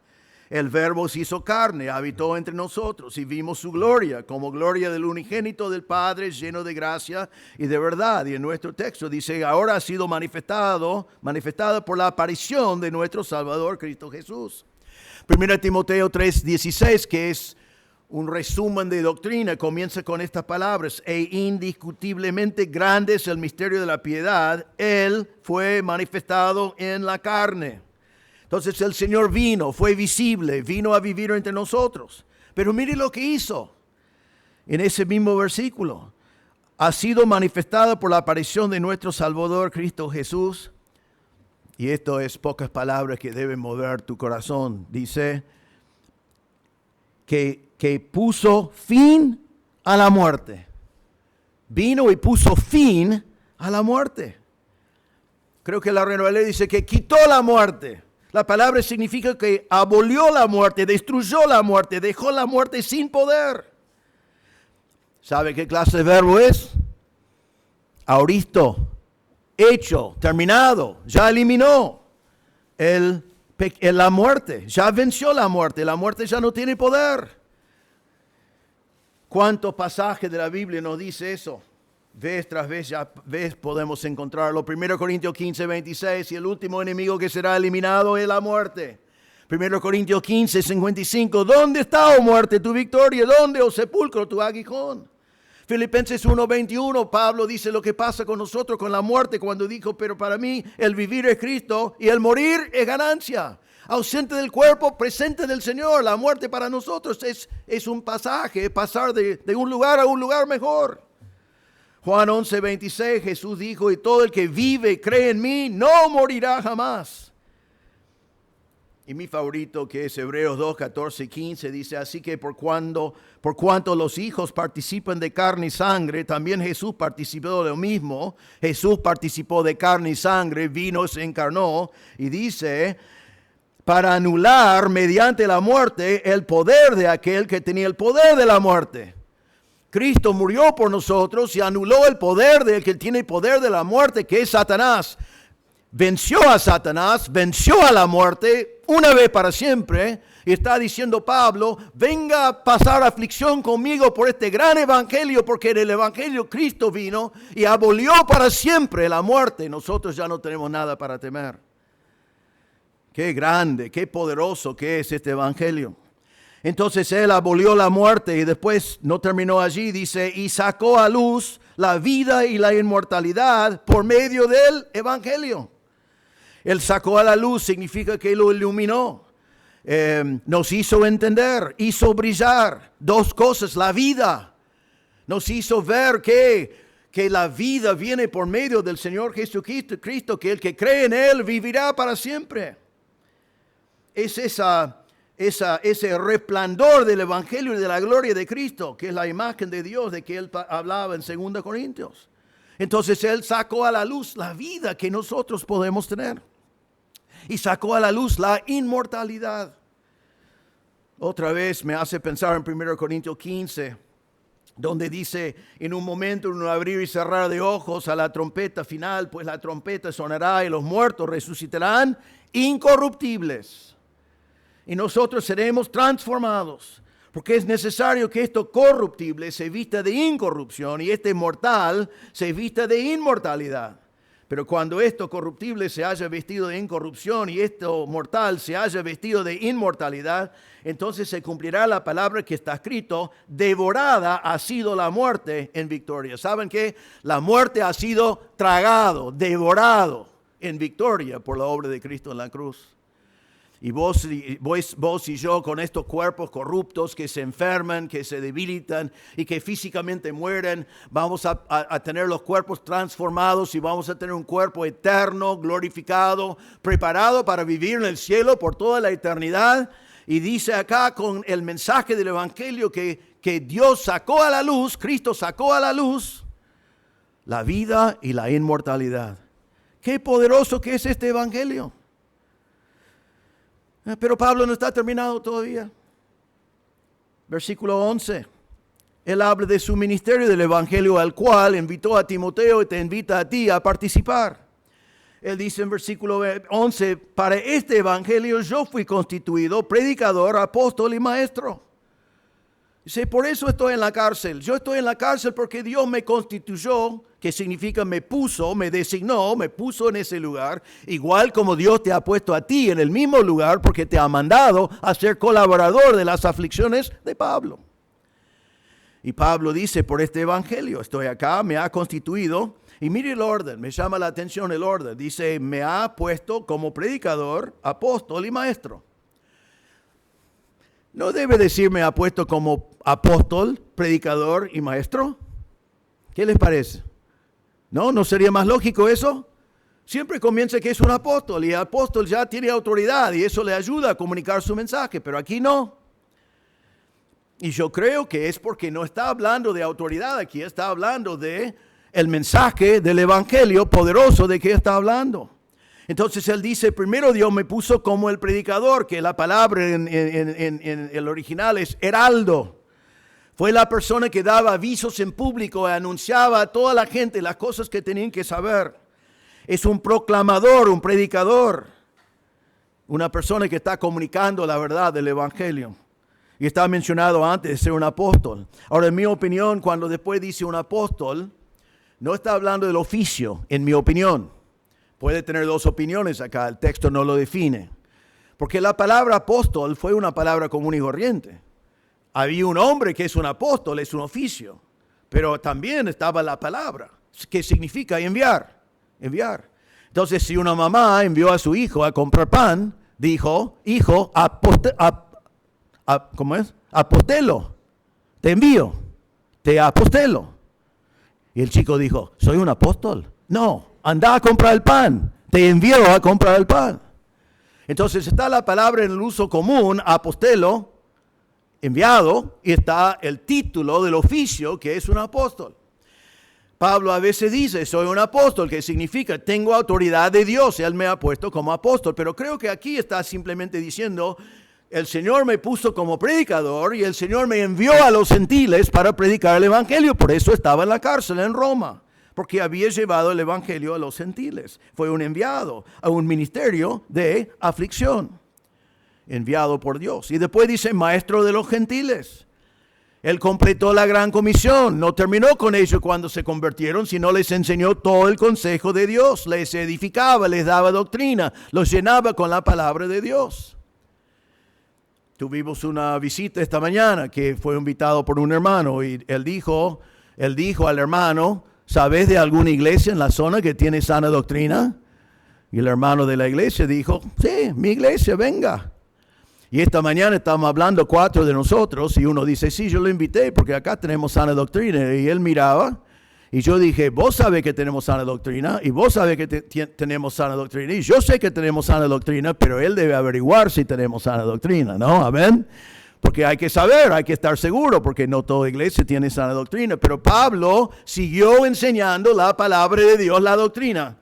El Verbo se hizo carne, habitó entre nosotros y vimos su gloria, como gloria del unigénito del Padre, lleno de gracia y de verdad. Y en nuestro texto dice, ahora ha sido manifestada por la aparición de nuestro Salvador Cristo Jesús. 1 Timoteo 3:16, que es un resumen de doctrina, comienza con estas palabras, e indiscutiblemente grande es el misterio de la piedad, Él fue manifestado en la carne. Entonces el Señor vino, fue visible, vino a vivir entre nosotros. Pero mire lo que hizo en ese mismo versículo. Ha sido manifestado por la aparición de nuestro Salvador Cristo Jesús. Y esto es pocas palabras que deben mover tu corazón. Dice que puso fin a la muerte. Vino y puso fin a la muerte. Creo que la Reina Valera dice que quitó la muerte. La palabra significa que abolió la muerte, destruyó la muerte, dejó la muerte sin poder. ¿Sabe qué clase de verbo es? Aoristo, hecho, terminado, ya eliminó la muerte, ya venció la muerte ya no tiene poder. ¿Cuántos pasajes de la Biblia nos dice eso? Vez tras vez, podemos encontrarlo. 1 Corintios 15:26, y el último enemigo que será eliminado es la muerte. 1 Corintios 15:55, ¿dónde está, oh muerte, tu victoria? ¿Dónde, oh sepulcro, tu aguijón? Filipenses 1:21, Pablo dice lo que pasa con nosotros, con la muerte, cuando dijo, pero para mí el vivir es Cristo y el morir es ganancia. Ausente del cuerpo, presente del Señor. La muerte para nosotros es un pasaje, pasar de un lugar a un lugar mejor. Juan 11:26, Jesús dijo, y todo el que vive y cree en mí no morirá jamás. Y mi favorito, que es Hebreos 2:14-15, dice, así que por cuanto los hijos participan de carne y sangre, también Jesús participó de lo mismo. Jesús participó de carne y sangre, vino, se encarnó, y dice, para anular mediante la muerte el poder de aquel que tenía el poder de la muerte. Cristo murió por nosotros y anuló el poder del que tiene el poder de la muerte, que es Satanás. Venció a Satanás, venció a la muerte, una vez para siempre. Y está diciendo Pablo, venga a pasar aflicción conmigo por este gran evangelio, porque en el evangelio Cristo vino y abolió para siempre la muerte. Nosotros ya no tenemos nada para temer. Qué grande, qué poderoso que es este evangelio. Entonces Él abolió la muerte y después no terminó allí, dice, y sacó a luz la vida y la inmortalidad por medio del evangelio. Él sacó a la luz, significa que lo iluminó. Nos hizo entender, hizo brillar dos cosas, la vida. Nos hizo ver que la vida viene por medio del Señor Jesucristo, que el que cree en Él vivirá para siempre. Es ese resplandor del Evangelio y de la gloria de Cristo, que es la imagen de Dios de que Él hablaba en 2 Corintios. Entonces Él sacó a la luz la vida que nosotros podemos tener. Y sacó a la luz la inmortalidad. Otra vez me hace pensar en 1 Corintios 15, donde dice, en un momento, en un abrir y cerrar de ojos, a la trompeta final, pues la trompeta sonará y los muertos resucitarán incorruptibles. Y nosotros seremos transformados, porque es necesario que esto corruptible se vista de incorrupción y este mortal se vista de inmortalidad. Pero cuando esto corruptible se haya vestido de incorrupción y esto mortal se haya vestido de inmortalidad, entonces se cumplirá la palabra que está escrito, devorada ha sido la muerte en victoria. ¿Saben qué? La muerte ha sido tragado, devorado en victoria por la obra de Cristo en la cruz. Y vos y yo, con estos cuerpos corruptos que se enferman, que se debilitan y que físicamente mueren, vamos a tener los cuerpos transformados y vamos a tener un cuerpo eterno, glorificado, preparado para vivir en el cielo por toda la eternidad. Y dice acá con el mensaje del Evangelio que Dios sacó a la luz, Cristo sacó a la luz la vida y la inmortalidad. Qué poderoso que es este Evangelio. Pero Pablo no está terminado todavía. Versículo 11. Él habla de su ministerio del evangelio al cual invitó a Timoteo y te invita a ti a participar. Él dice en versículo 11, para este evangelio yo fui constituido predicador, apóstol y maestro. Dice, por eso estoy en la cárcel. Yo estoy en la cárcel porque Dios me constituyó, que significa me puso, me designó, me puso en ese lugar, igual como Dios te ha puesto a ti en el mismo lugar porque te ha mandado a ser colaborador de las aflicciones de Pablo. Y Pablo dice, por este evangelio estoy acá, me ha constituido. Y mire el orden, me llama la atención el orden. Dice, me ha puesto como predicador, apóstol y maestro. ¿No debe decir me ha puesto como apóstol, predicador y maestro? ¿Qué les parece? ¿No sería más lógico eso? Siempre comienza que es un apóstol y el apóstol ya tiene autoridad y eso le ayuda a comunicar su mensaje, pero aquí no. Y yo creo que es porque no está hablando de autoridad aquí, está hablando de el mensaje del evangelio poderoso de que está hablando. Entonces él dice, primero Dios me puso como el predicador, que la palabra en el original es heraldo. Fue la persona que daba avisos en público y anunciaba a toda la gente las cosas que tenían que saber. Es un proclamador, un predicador. Una persona que está comunicando la verdad del evangelio. Y está mencionado antes de ser un apóstol. Ahora, en mi opinión, cuando después dice un apóstol, no está hablando del oficio, en mi opinión. Puede tener dos opiniones acá, el texto no lo define. Porque la palabra apóstol fue una palabra común y corriente. Había un hombre que es un apóstol, es un oficio. Pero también estaba la palabra, que significa enviar. Entonces, si una mamá envió a su hijo a comprar pan, dijo, hijo, ¿cómo es? Apostelo, te envío, te apostelo. Y el chico dijo, ¿soy un apóstol? No, anda a comprar el pan, te envío a comprar el pan. Entonces está la palabra en el uso común, apostelo, enviado, y está el título del oficio que es un apóstol. Pablo a veces dice, soy un apóstol, que significa, tengo autoridad de Dios, Él me ha puesto como apóstol. Pero creo que aquí está simplemente diciendo, el Señor me puso como predicador y el Señor me envió a los gentiles para predicar el evangelio. Por eso estaba en la cárcel en Roma, porque había llevado el evangelio a los gentiles. Fue un enviado a un ministerio de aflicción. enviado por Dios. Y después dice, maestro de los gentiles. Él completó la gran comisión. No terminó con ellos cuando se convirtieron, sino les enseñó todo el consejo de Dios. Les edificaba, les daba doctrina, los llenaba con la palabra de Dios. Tuvimos una visita esta mañana que fue invitado por un hermano y él dijo al hermano, ¿sabes de alguna iglesia en la zona que tiene sana doctrina? Y el hermano de la iglesia dijo, sí, mi iglesia, venga. Y esta mañana estamos hablando 4 de nosotros y uno dice, sí, yo lo invité porque acá tenemos sana doctrina. Y él miraba y yo dije, vos sabés que tenemos sana doctrina y vos sabés que tenemos sana doctrina. Y yo sé que tenemos sana doctrina, pero él debe averiguar si tenemos sana doctrina, ¿no? Amén. Porque hay que saber, hay que estar seguro, porque no toda iglesia tiene sana doctrina. Pero Pablo siguió enseñando la palabra de Dios, la doctrina.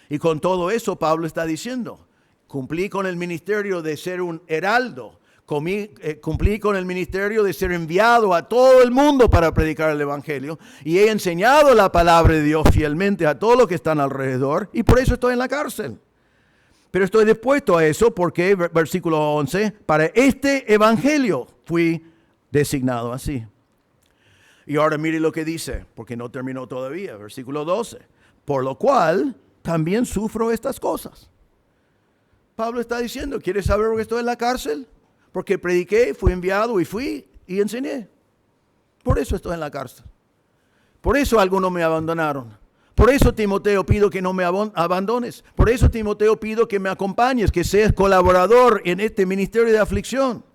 Y con todo eso Pablo está diciendo, cumplí con el ministerio de ser un heraldo. Cumplí con el ministerio de ser enviado a todo el mundo para predicar el evangelio. Y he enseñado la palabra de Dios fielmente a todos los que están alrededor. Y por eso estoy en la cárcel. Pero estoy dispuesto a eso porque, versículo 11, para este evangelio fui designado así. Y ahora mire lo que dice, porque no terminó todavía. Versículo 12. Por lo cual también sufro estas cosas. Pablo está diciendo, ¿quieres saber por qué estoy en la cárcel? Porque prediqué, fui enviado y fui y enseñé. Por eso estoy en la cárcel. Por eso algunos me abandonaron. Por eso, Timoteo, pido que no me abandones. Por eso, Timoteo, pido que me acompañes, que seas colaborador en este ministerio de aflicción.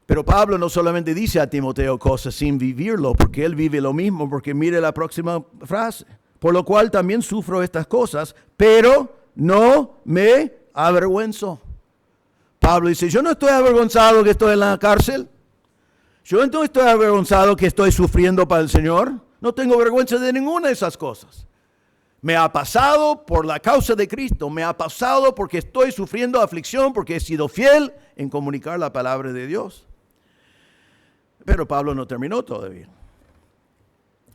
Pero Pablo no solamente dice a Timoteo cosas sin vivirlo, porque él vive lo mismo, porque mire la próxima frase. Por lo cual también sufro estas cosas, pero no me avergüenzo. Pablo dice, yo no estoy avergonzado que estoy en la cárcel. Yo no estoy avergonzado que estoy sufriendo para el Señor. No tengo vergüenza de ninguna de esas cosas. Me ha pasado por la causa de Cristo. Me ha pasado porque estoy sufriendo aflicción, porque he sido fiel en comunicar la palabra de Dios. Pero Pablo no terminó todavía.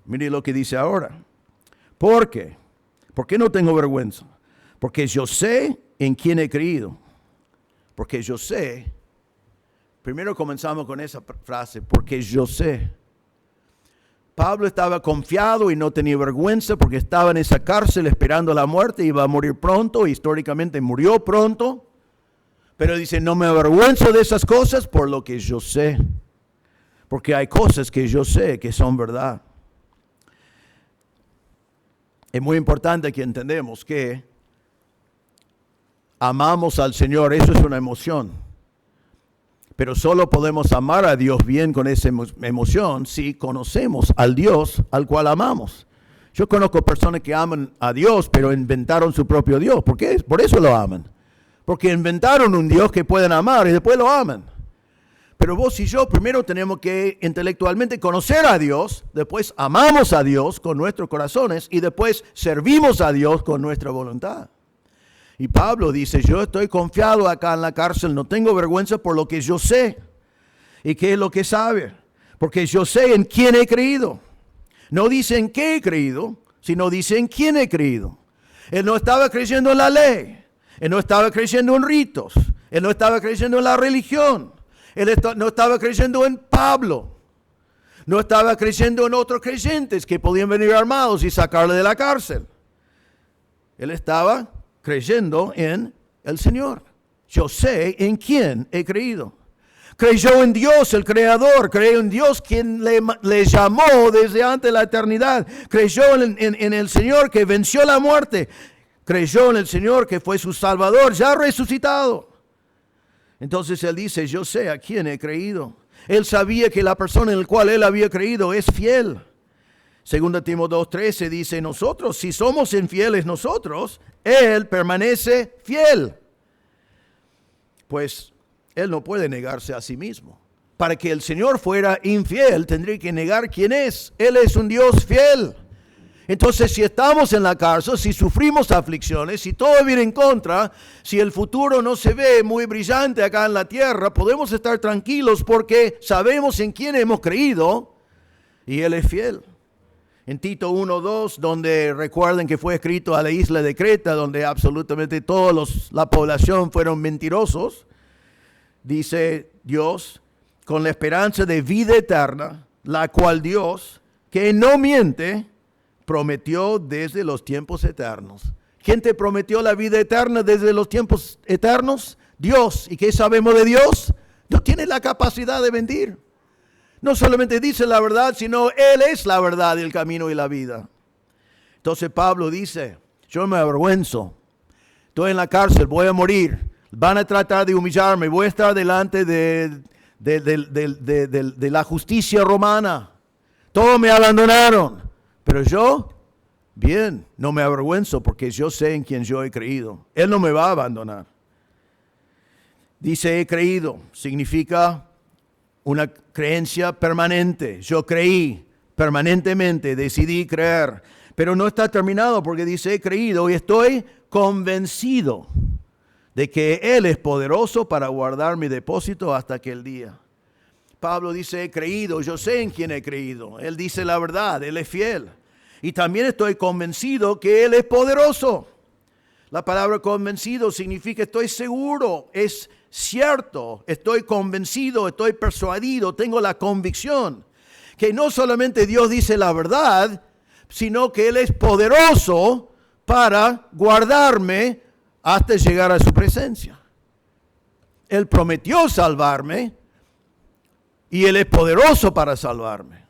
Mire lo que dice ahora. ¿Por qué? ¿Por qué no tengo vergüenza? Porque yo sé en quién he creído. Porque yo sé. Primero comenzamos con esa frase, porque yo sé. Pablo estaba confiado y no tenía vergüenza porque estaba en esa cárcel esperando la muerte, iba a morir pronto, históricamente murió pronto. Pero dice, no me avergüenzo de esas cosas por lo que yo sé. Porque hay cosas que yo sé que son verdad. Es muy importante que entendamos que amamos al Señor, eso es una emoción. Pero solo podemos amar a Dios bien con esa emoción si conocemos al Dios al cual amamos. Yo conozco personas que aman a Dios, pero inventaron su propio Dios. ¿Por qué? Por eso lo aman. Porque inventaron un Dios que pueden amar y después lo aman. Pero vos y yo primero tenemos que intelectualmente conocer a Dios, después amamos a Dios con nuestros corazones y después servimos a Dios con nuestra voluntad. Y Pablo dice, yo estoy confiado acá en la cárcel, no tengo vergüenza por lo que yo sé. ¿Y qué es lo que sabe? Porque yo sé en quién he creído. No dice en qué he creído, sino dice en quién he creído. Él no estaba creyendo en la ley. Él no estaba creyendo en ritos. Él no estaba creyendo en la religión. Él no estaba creyendo en Pablo. No estaba creyendo en otros creyentes que podían venir armados y sacarle de la cárcel. Él estaba creyendo en el Señor. Yo sé en quién he creído. Creyó en Dios, el Creador. Creyó en Dios, quien le llamó desde antes de la eternidad. Creyó en el Señor que venció la muerte. Creyó en el Señor que fue su Salvador, ya resucitado. Entonces él dice, yo sé a quién he creído. Él sabía que la persona en la cual él había creído es fiel. 2 Timoteo 2:13 dice, nosotros, si somos infieles nosotros, Él permanece fiel. Pues Él no puede negarse a sí mismo. Para que el Señor fuera infiel, tendría que negar quién es. Él es un Dios fiel. Entonces, si estamos en la cárcel, si sufrimos aflicciones, si todo viene en contra, si el futuro no se ve muy brillante acá en la tierra, podemos estar tranquilos porque sabemos en quién hemos creído y Él es fiel. En Tito 1:2, donde recuerden que fue escrito a la isla de Creta, donde absolutamente toda la población fueron mentirosos, dice Dios, con la esperanza de vida eterna, la cual Dios, que no miente, prometió desde los tiempos eternos. ¿Quién te prometió la vida eterna desde los tiempos eternos? Dios. ¿Y qué sabemos de Dios? Dios tiene la capacidad de mentir. No solamente dice la verdad, sino Él es la verdad, el camino y la vida. Entonces Pablo dice, yo me avergüenzo, estoy en la cárcel, voy a morir, van a tratar de humillarme, voy a estar delante de la justicia romana. Todos me abandonaron, pero yo, bien, no me avergüenzo porque yo sé en quien yo he creído. Él no me va a abandonar. Dice he creído, significa una creencia permanente. Yo creí permanentemente, decidí creer. Pero no está terminado porque dice he creído y estoy convencido de que Él es poderoso para guardar mi depósito hasta aquel día. Pablo dice he creído, yo sé en quién he creído. Él dice la verdad, Él es fiel. Y también estoy convencido que Él es poderoso. La palabra convencido significa estoy seguro, es cierto, estoy convencido, estoy persuadido, tengo la convicción que no solamente Dios dice la verdad, sino que Él es poderoso para guardarme hasta llegar a su presencia. Él prometió salvarme y Él es poderoso para salvarme.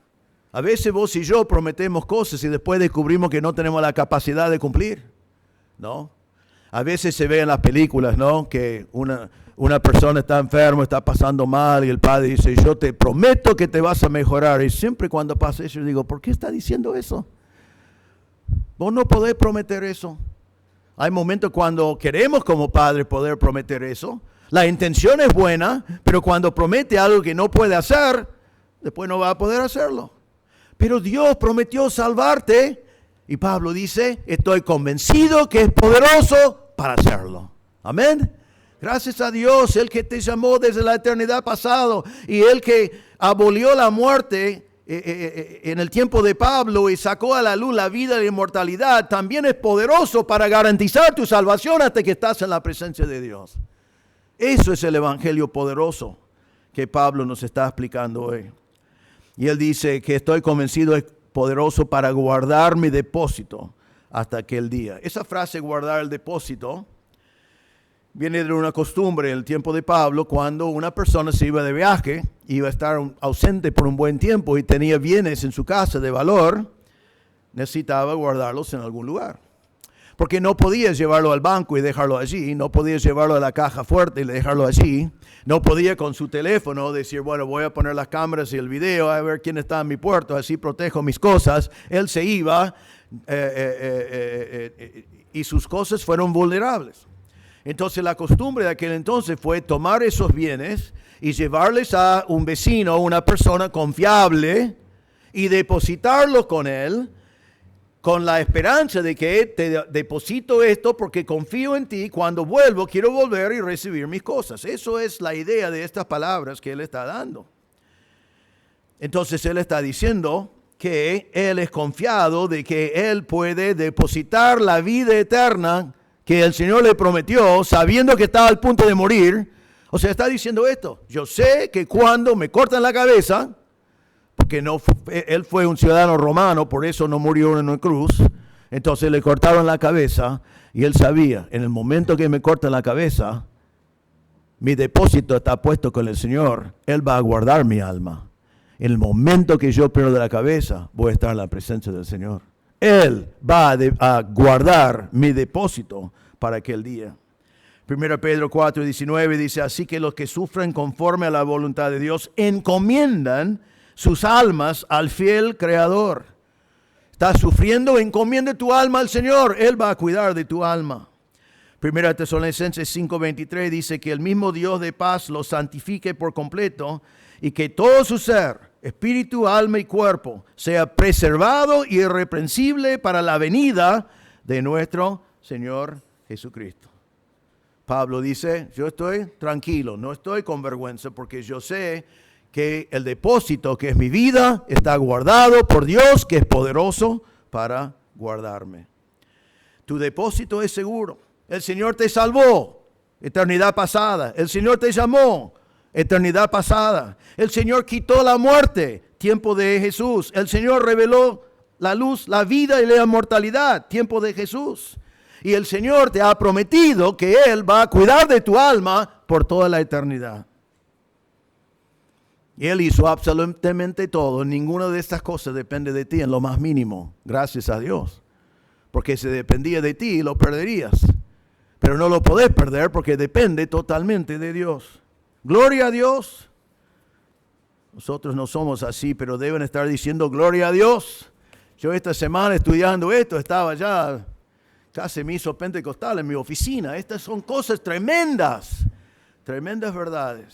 A veces vos y yo prometemos cosas y después descubrimos que no tenemos la capacidad de cumplir, ¿no? A veces se ve en las películas, ¿no? Que una persona está enferma, está pasando mal y el padre dice, yo te prometo que te vas a mejorar. Y siempre cuando pasa eso, yo digo, ¿por qué está diciendo eso? Vos no podés prometer eso. Hay momentos cuando queremos como padre poder prometer eso. La intención es buena, pero cuando promete algo que no puede hacer, después no va a poder hacerlo. Pero Dios prometió salvarte. Y Pablo dice, estoy convencido que es poderoso para hacerlo. Amén. Gracias a Dios, el que te llamó desde la eternidad pasado y el que abolió la muerte en el tiempo de Pablo y sacó a la luz la vida y la inmortalidad, también es poderoso para garantizar tu salvación hasta que estás en la presencia de Dios. Eso es el evangelio poderoso que Pablo nos está explicando hoy. Y él dice que estoy convencido es poderoso para guardar mi depósito hasta aquel día. Esa frase guardar el depósito viene de una costumbre en el tiempo de Pablo, cuando una persona se iba de viaje, iba a estar ausente por un buen tiempo y tenía bienes en su casa de valor, necesitaba guardarlos en algún lugar. Porque no podía llevarlo al banco y dejarlo allí, no podía llevarlo a la caja fuerte y dejarlo allí, no podía con su teléfono decir, bueno, voy a poner las cámaras y el video a ver quién está en mi puerto, así protejo mis cosas. Él se iba y sus cosas fueron vulnerables. Entonces la costumbre de aquel entonces fue tomar esos bienes y llevarles a un vecino, una persona confiable, y depositarlos con él, con la esperanza de que te deposito esto porque confío en ti, cuando vuelvo quiero volver y recibir mis cosas. Eso es la idea de estas palabras que él está dando. Entonces él está diciendo que él es confiado de que él puede depositar la vida eterna que el Señor le prometió, sabiendo que estaba al punto de morir. O sea, está diciendo esto: yo sé que cuando me cortan la cabeza, porque él fue un ciudadano romano, por eso no murió en una cruz, entonces le cortaron la cabeza, y él sabía, en el momento que me cortan la cabeza, mi depósito está puesto con el Señor, Él va a guardar mi alma. En el momento que yo pierdo la cabeza, voy a estar en la presencia del Señor. Él va a guardar mi depósito para aquel día. 1 Pedro 4:19 dice, así que los que sufren conforme a la voluntad de Dios encomiendan sus almas al fiel Creador. Estás sufriendo, encomienda tu alma al Señor, Él va a cuidar de tu alma. 1 Tesalonicenses 5:23 dice que el mismo Dios de paz los santifique por completo y que todo su ser, espíritu, alma y cuerpo, sea preservado y irreprensible para la venida de nuestro Señor Jesucristo. Pablo dice, yo estoy tranquilo, no estoy con vergüenza, porque yo sé que el depósito que es mi vida está guardado por Dios, que es poderoso para guardarme. Tu depósito es seguro. El Señor te salvó, eternidad pasada. El Señor te llamó, eternidad pasada. El Señor quitó la muerte, tiempo de Jesús. El Señor reveló la luz, la vida y la inmortalidad, tiempo de Jesús. Y el Señor te ha prometido que Él va a cuidar de tu alma por toda la eternidad. Y Él hizo absolutamente todo. Ninguna de estas cosas depende de ti en lo más mínimo. Gracias a Dios. Porque si dependía de ti, lo perderías. Pero no lo podés perder porque depende totalmente de Dios. Gloria a Dios. Nosotros no somos así, pero deben estar diciendo gloria a Dios. Yo esta semana estudiando esto, estaba ya, casi me hizo pentecostal en mi oficina. Estas son cosas tremendas, tremendas verdades.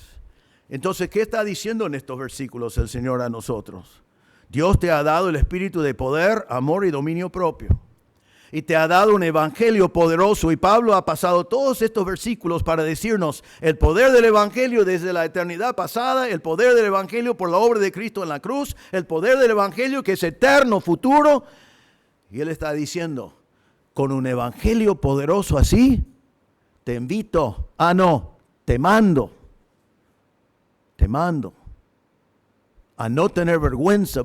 Entonces, ¿qué está diciendo en estos versículos el Señor a nosotros? Dios te ha dado el espíritu de poder, amor y dominio propio. Y te ha dado un evangelio poderoso. Y Pablo ha pasado todos estos versículos para decirnos el poder del evangelio desde la eternidad pasada, el poder del evangelio por la obra de Cristo en la cruz, el poder del evangelio que es eterno, futuro. Y Él está diciendo, con un evangelio poderoso así, te invito, te mando a no tener vergüenza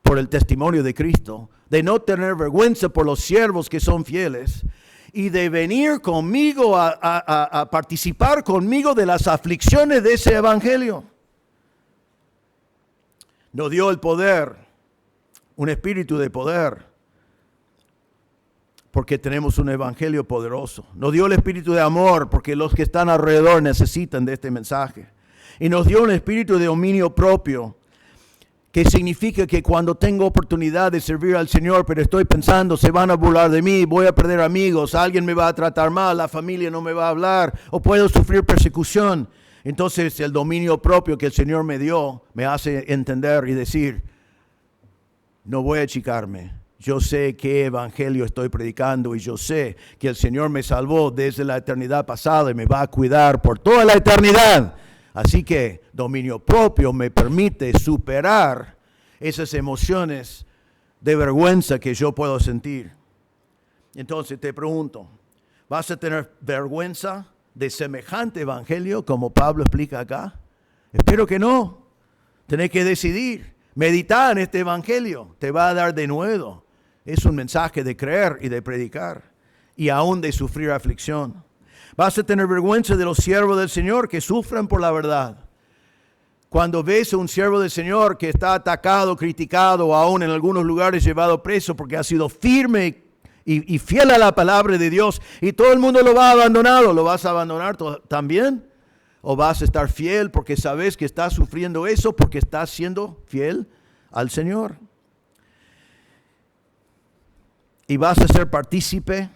por el testimonio de Cristo, de no tener vergüenza por los siervos que son fieles y de venir conmigo a participar conmigo de las aflicciones de ese evangelio. Nos dio el poder, un espíritu de poder, porque tenemos un evangelio poderoso. Nos dio el espíritu de amor, porque los que están alrededor necesitan de este mensaje. Y nos dio un espíritu de dominio propio, que significa que cuando tengo oportunidad de servir al Señor, pero estoy pensando, se van a burlar de mí, voy a perder amigos, alguien me va a tratar mal, la familia no me va a hablar, o puedo sufrir persecución. Entonces el dominio propio que el Señor me dio me hace entender y decir, no voy a achicarme. Yo sé qué evangelio estoy predicando y yo sé que el Señor me salvó desde la eternidad pasada y me va a cuidar por toda la eternidad. Así que dominio propio me permite superar esas emociones de vergüenza que yo puedo sentir. Entonces te pregunto, ¿vas a tener vergüenza de semejante evangelio como Pablo explica acá? Espero que no. Tenés que decidir, meditar en este evangelio. Te va a dar de nuevo. Es un mensaje de creer y de predicar y aún de sufrir aflicción. Vas a tener vergüenza de los siervos del Señor que sufren por la verdad. Cuando ves a un siervo del Señor que está atacado, criticado, o aún en algunos lugares llevado preso porque ha sido firme y fiel a la palabra de Dios, y todo el mundo lo va a abandonar, ¿o lo vas a abandonar también? ¿O vas a estar fiel porque sabes que estás sufriendo eso porque estás siendo fiel al Señor? Y vas a ser partícipe.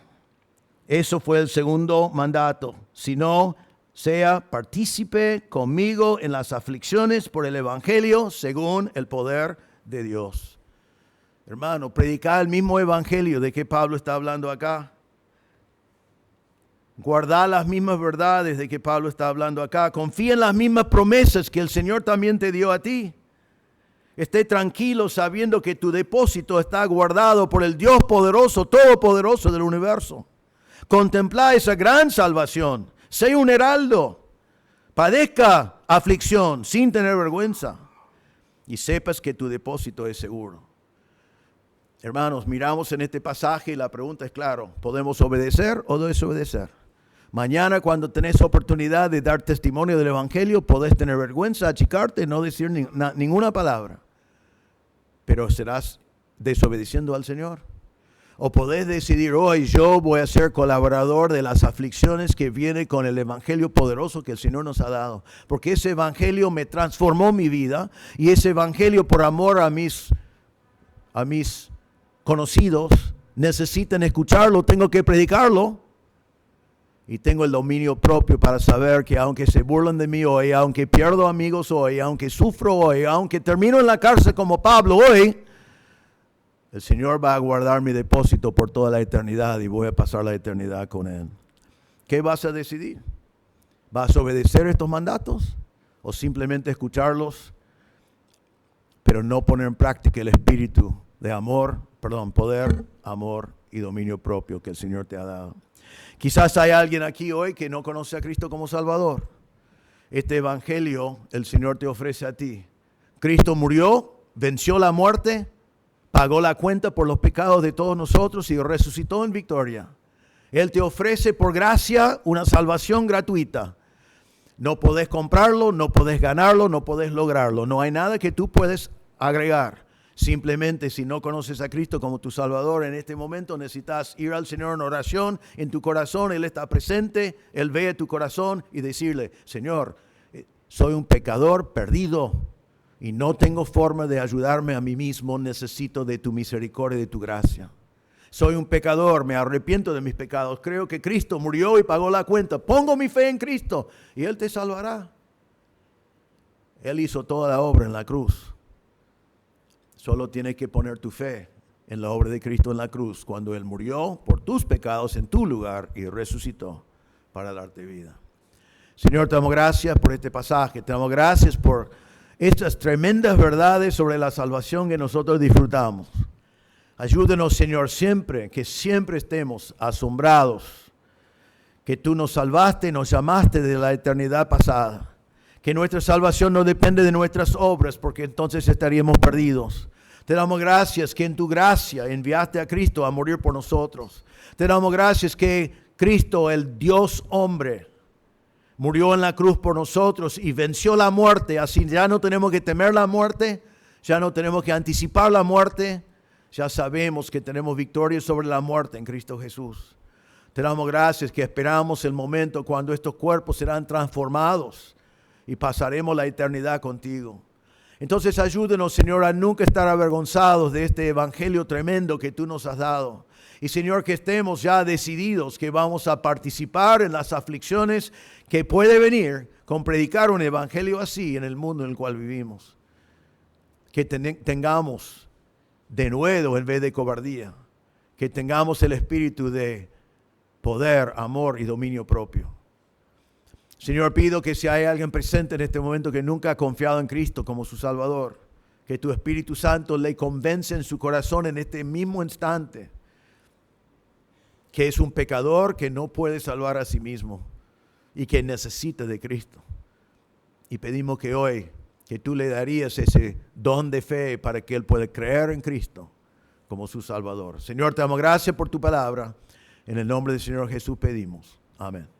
Eso fue el segundo mandato. Si no, sea partícipe conmigo en las aflicciones por el evangelio según el poder de Dios. Hermano, predicar el mismo evangelio de que Pablo está hablando acá. Guardar las mismas verdades de que Pablo está hablando acá. Confía en las mismas promesas que el Señor también te dio a ti. Esté tranquilo sabiendo que tu depósito está guardado por el Dios poderoso, todopoderoso del universo. Contempla esa gran salvación. Sé un heraldo. Padezca aflicción sin tener vergüenza. Y sepas que tu depósito es seguro. Hermanos, miramos en este pasaje y la pregunta es clara. ¿Podemos obedecer o desobedecer? Mañana cuando tenés oportunidad de dar testimonio del evangelio, podés tener vergüenza, achicarte, no decir ninguna palabra. Pero serás desobedeciendo al Señor. O podés decidir hoy, yo voy a ser colaborador de las aflicciones que vienen con el evangelio poderoso que el Señor nos ha dado. Porque ese evangelio me transformó mi vida y ese evangelio por amor a mis conocidos necesitan escucharlo, tengo que predicarlo. Y tengo el dominio propio para saber que aunque se burlan de mí hoy, aunque pierdo amigos hoy, aunque sufro hoy, aunque termino en la cárcel como Pablo hoy, el Señor va a guardar mi depósito por toda la eternidad y voy a pasar la eternidad con Él. ¿Qué vas a decidir? ¿Vas a obedecer estos mandatos o simplemente escucharlos pero no poner en práctica el espíritu de poder, amor y dominio propio que el Señor te ha dado. Quizás hay alguien aquí hoy que no conoce a Cristo como Salvador. Este evangelio el Señor te ofrece a ti. Cristo murió, venció la muerte, pagó la cuenta por los pecados de todos nosotros y resucitó en victoria. Él te ofrece por gracia una salvación gratuita. No podés comprarlo, no podés ganarlo, no podés lograrlo. No hay nada que tú puedes agregar. Simplemente si no conoces a Cristo como tu Salvador en este momento, necesitas ir al Señor en oración en tu corazón. Él está presente, Él ve tu corazón y decirle, Señor, soy un pecador perdido y no tengo forma de ayudarme a mí mismo. Necesito de tu misericordia y de tu gracia. Soy un pecador, me arrepiento de mis pecados. Creo que Cristo murió y pagó la cuenta. Pongo mi fe en Cristo y Él te salvará. Él hizo toda la obra en la cruz. Solo tienes que poner tu fe en la obra de Cristo en la cruz, cuando Él murió por tus pecados en tu lugar y resucitó para darte vida. Señor, te damos gracias por este pasaje. Te damos gracias por estas tremendas verdades sobre la salvación que nosotros disfrutamos. Ayúdenos, Señor, que siempre estemos asombrados que tú nos salvaste, nos llamaste de la eternidad pasada. Que nuestra salvación no depende de nuestras obras, porque entonces estaríamos perdidos. Te damos gracias que en tu gracia enviaste a Cristo a morir por nosotros. Te damos gracias que Cristo, el Dios hombre, murió en la cruz por nosotros y venció la muerte. Así ya no tenemos que temer la muerte, ya no tenemos que anticipar la muerte. Ya sabemos que tenemos victoria sobre la muerte en Cristo Jesús. Te damos gracias que esperamos el momento cuando estos cuerpos serán transformados y pasaremos la eternidad contigo. Entonces ayúdenos, Señor, a nunca estar avergonzados de este evangelio tremendo que tú nos has dado. Y Señor, que estemos ya decididos que vamos a participar en las aflicciones que puede venir con predicar un evangelio así en el mundo en el cual vivimos. Que tengamos denuedo en vez de cobardía. Que tengamos el espíritu de poder, amor y dominio propio. Señor, pido que si hay alguien presente en este momento que nunca ha confiado en Cristo como su Salvador, que tu Espíritu Santo le convence en su corazón en este mismo instante que es un pecador que no puede salvar a sí mismo y que necesita de Cristo. Y pedimos que hoy que tú le darías ese don de fe para que él pueda creer en Cristo como su Salvador. Señor, te damos gracias por tu palabra. En el nombre del Señor Jesús pedimos. Amén.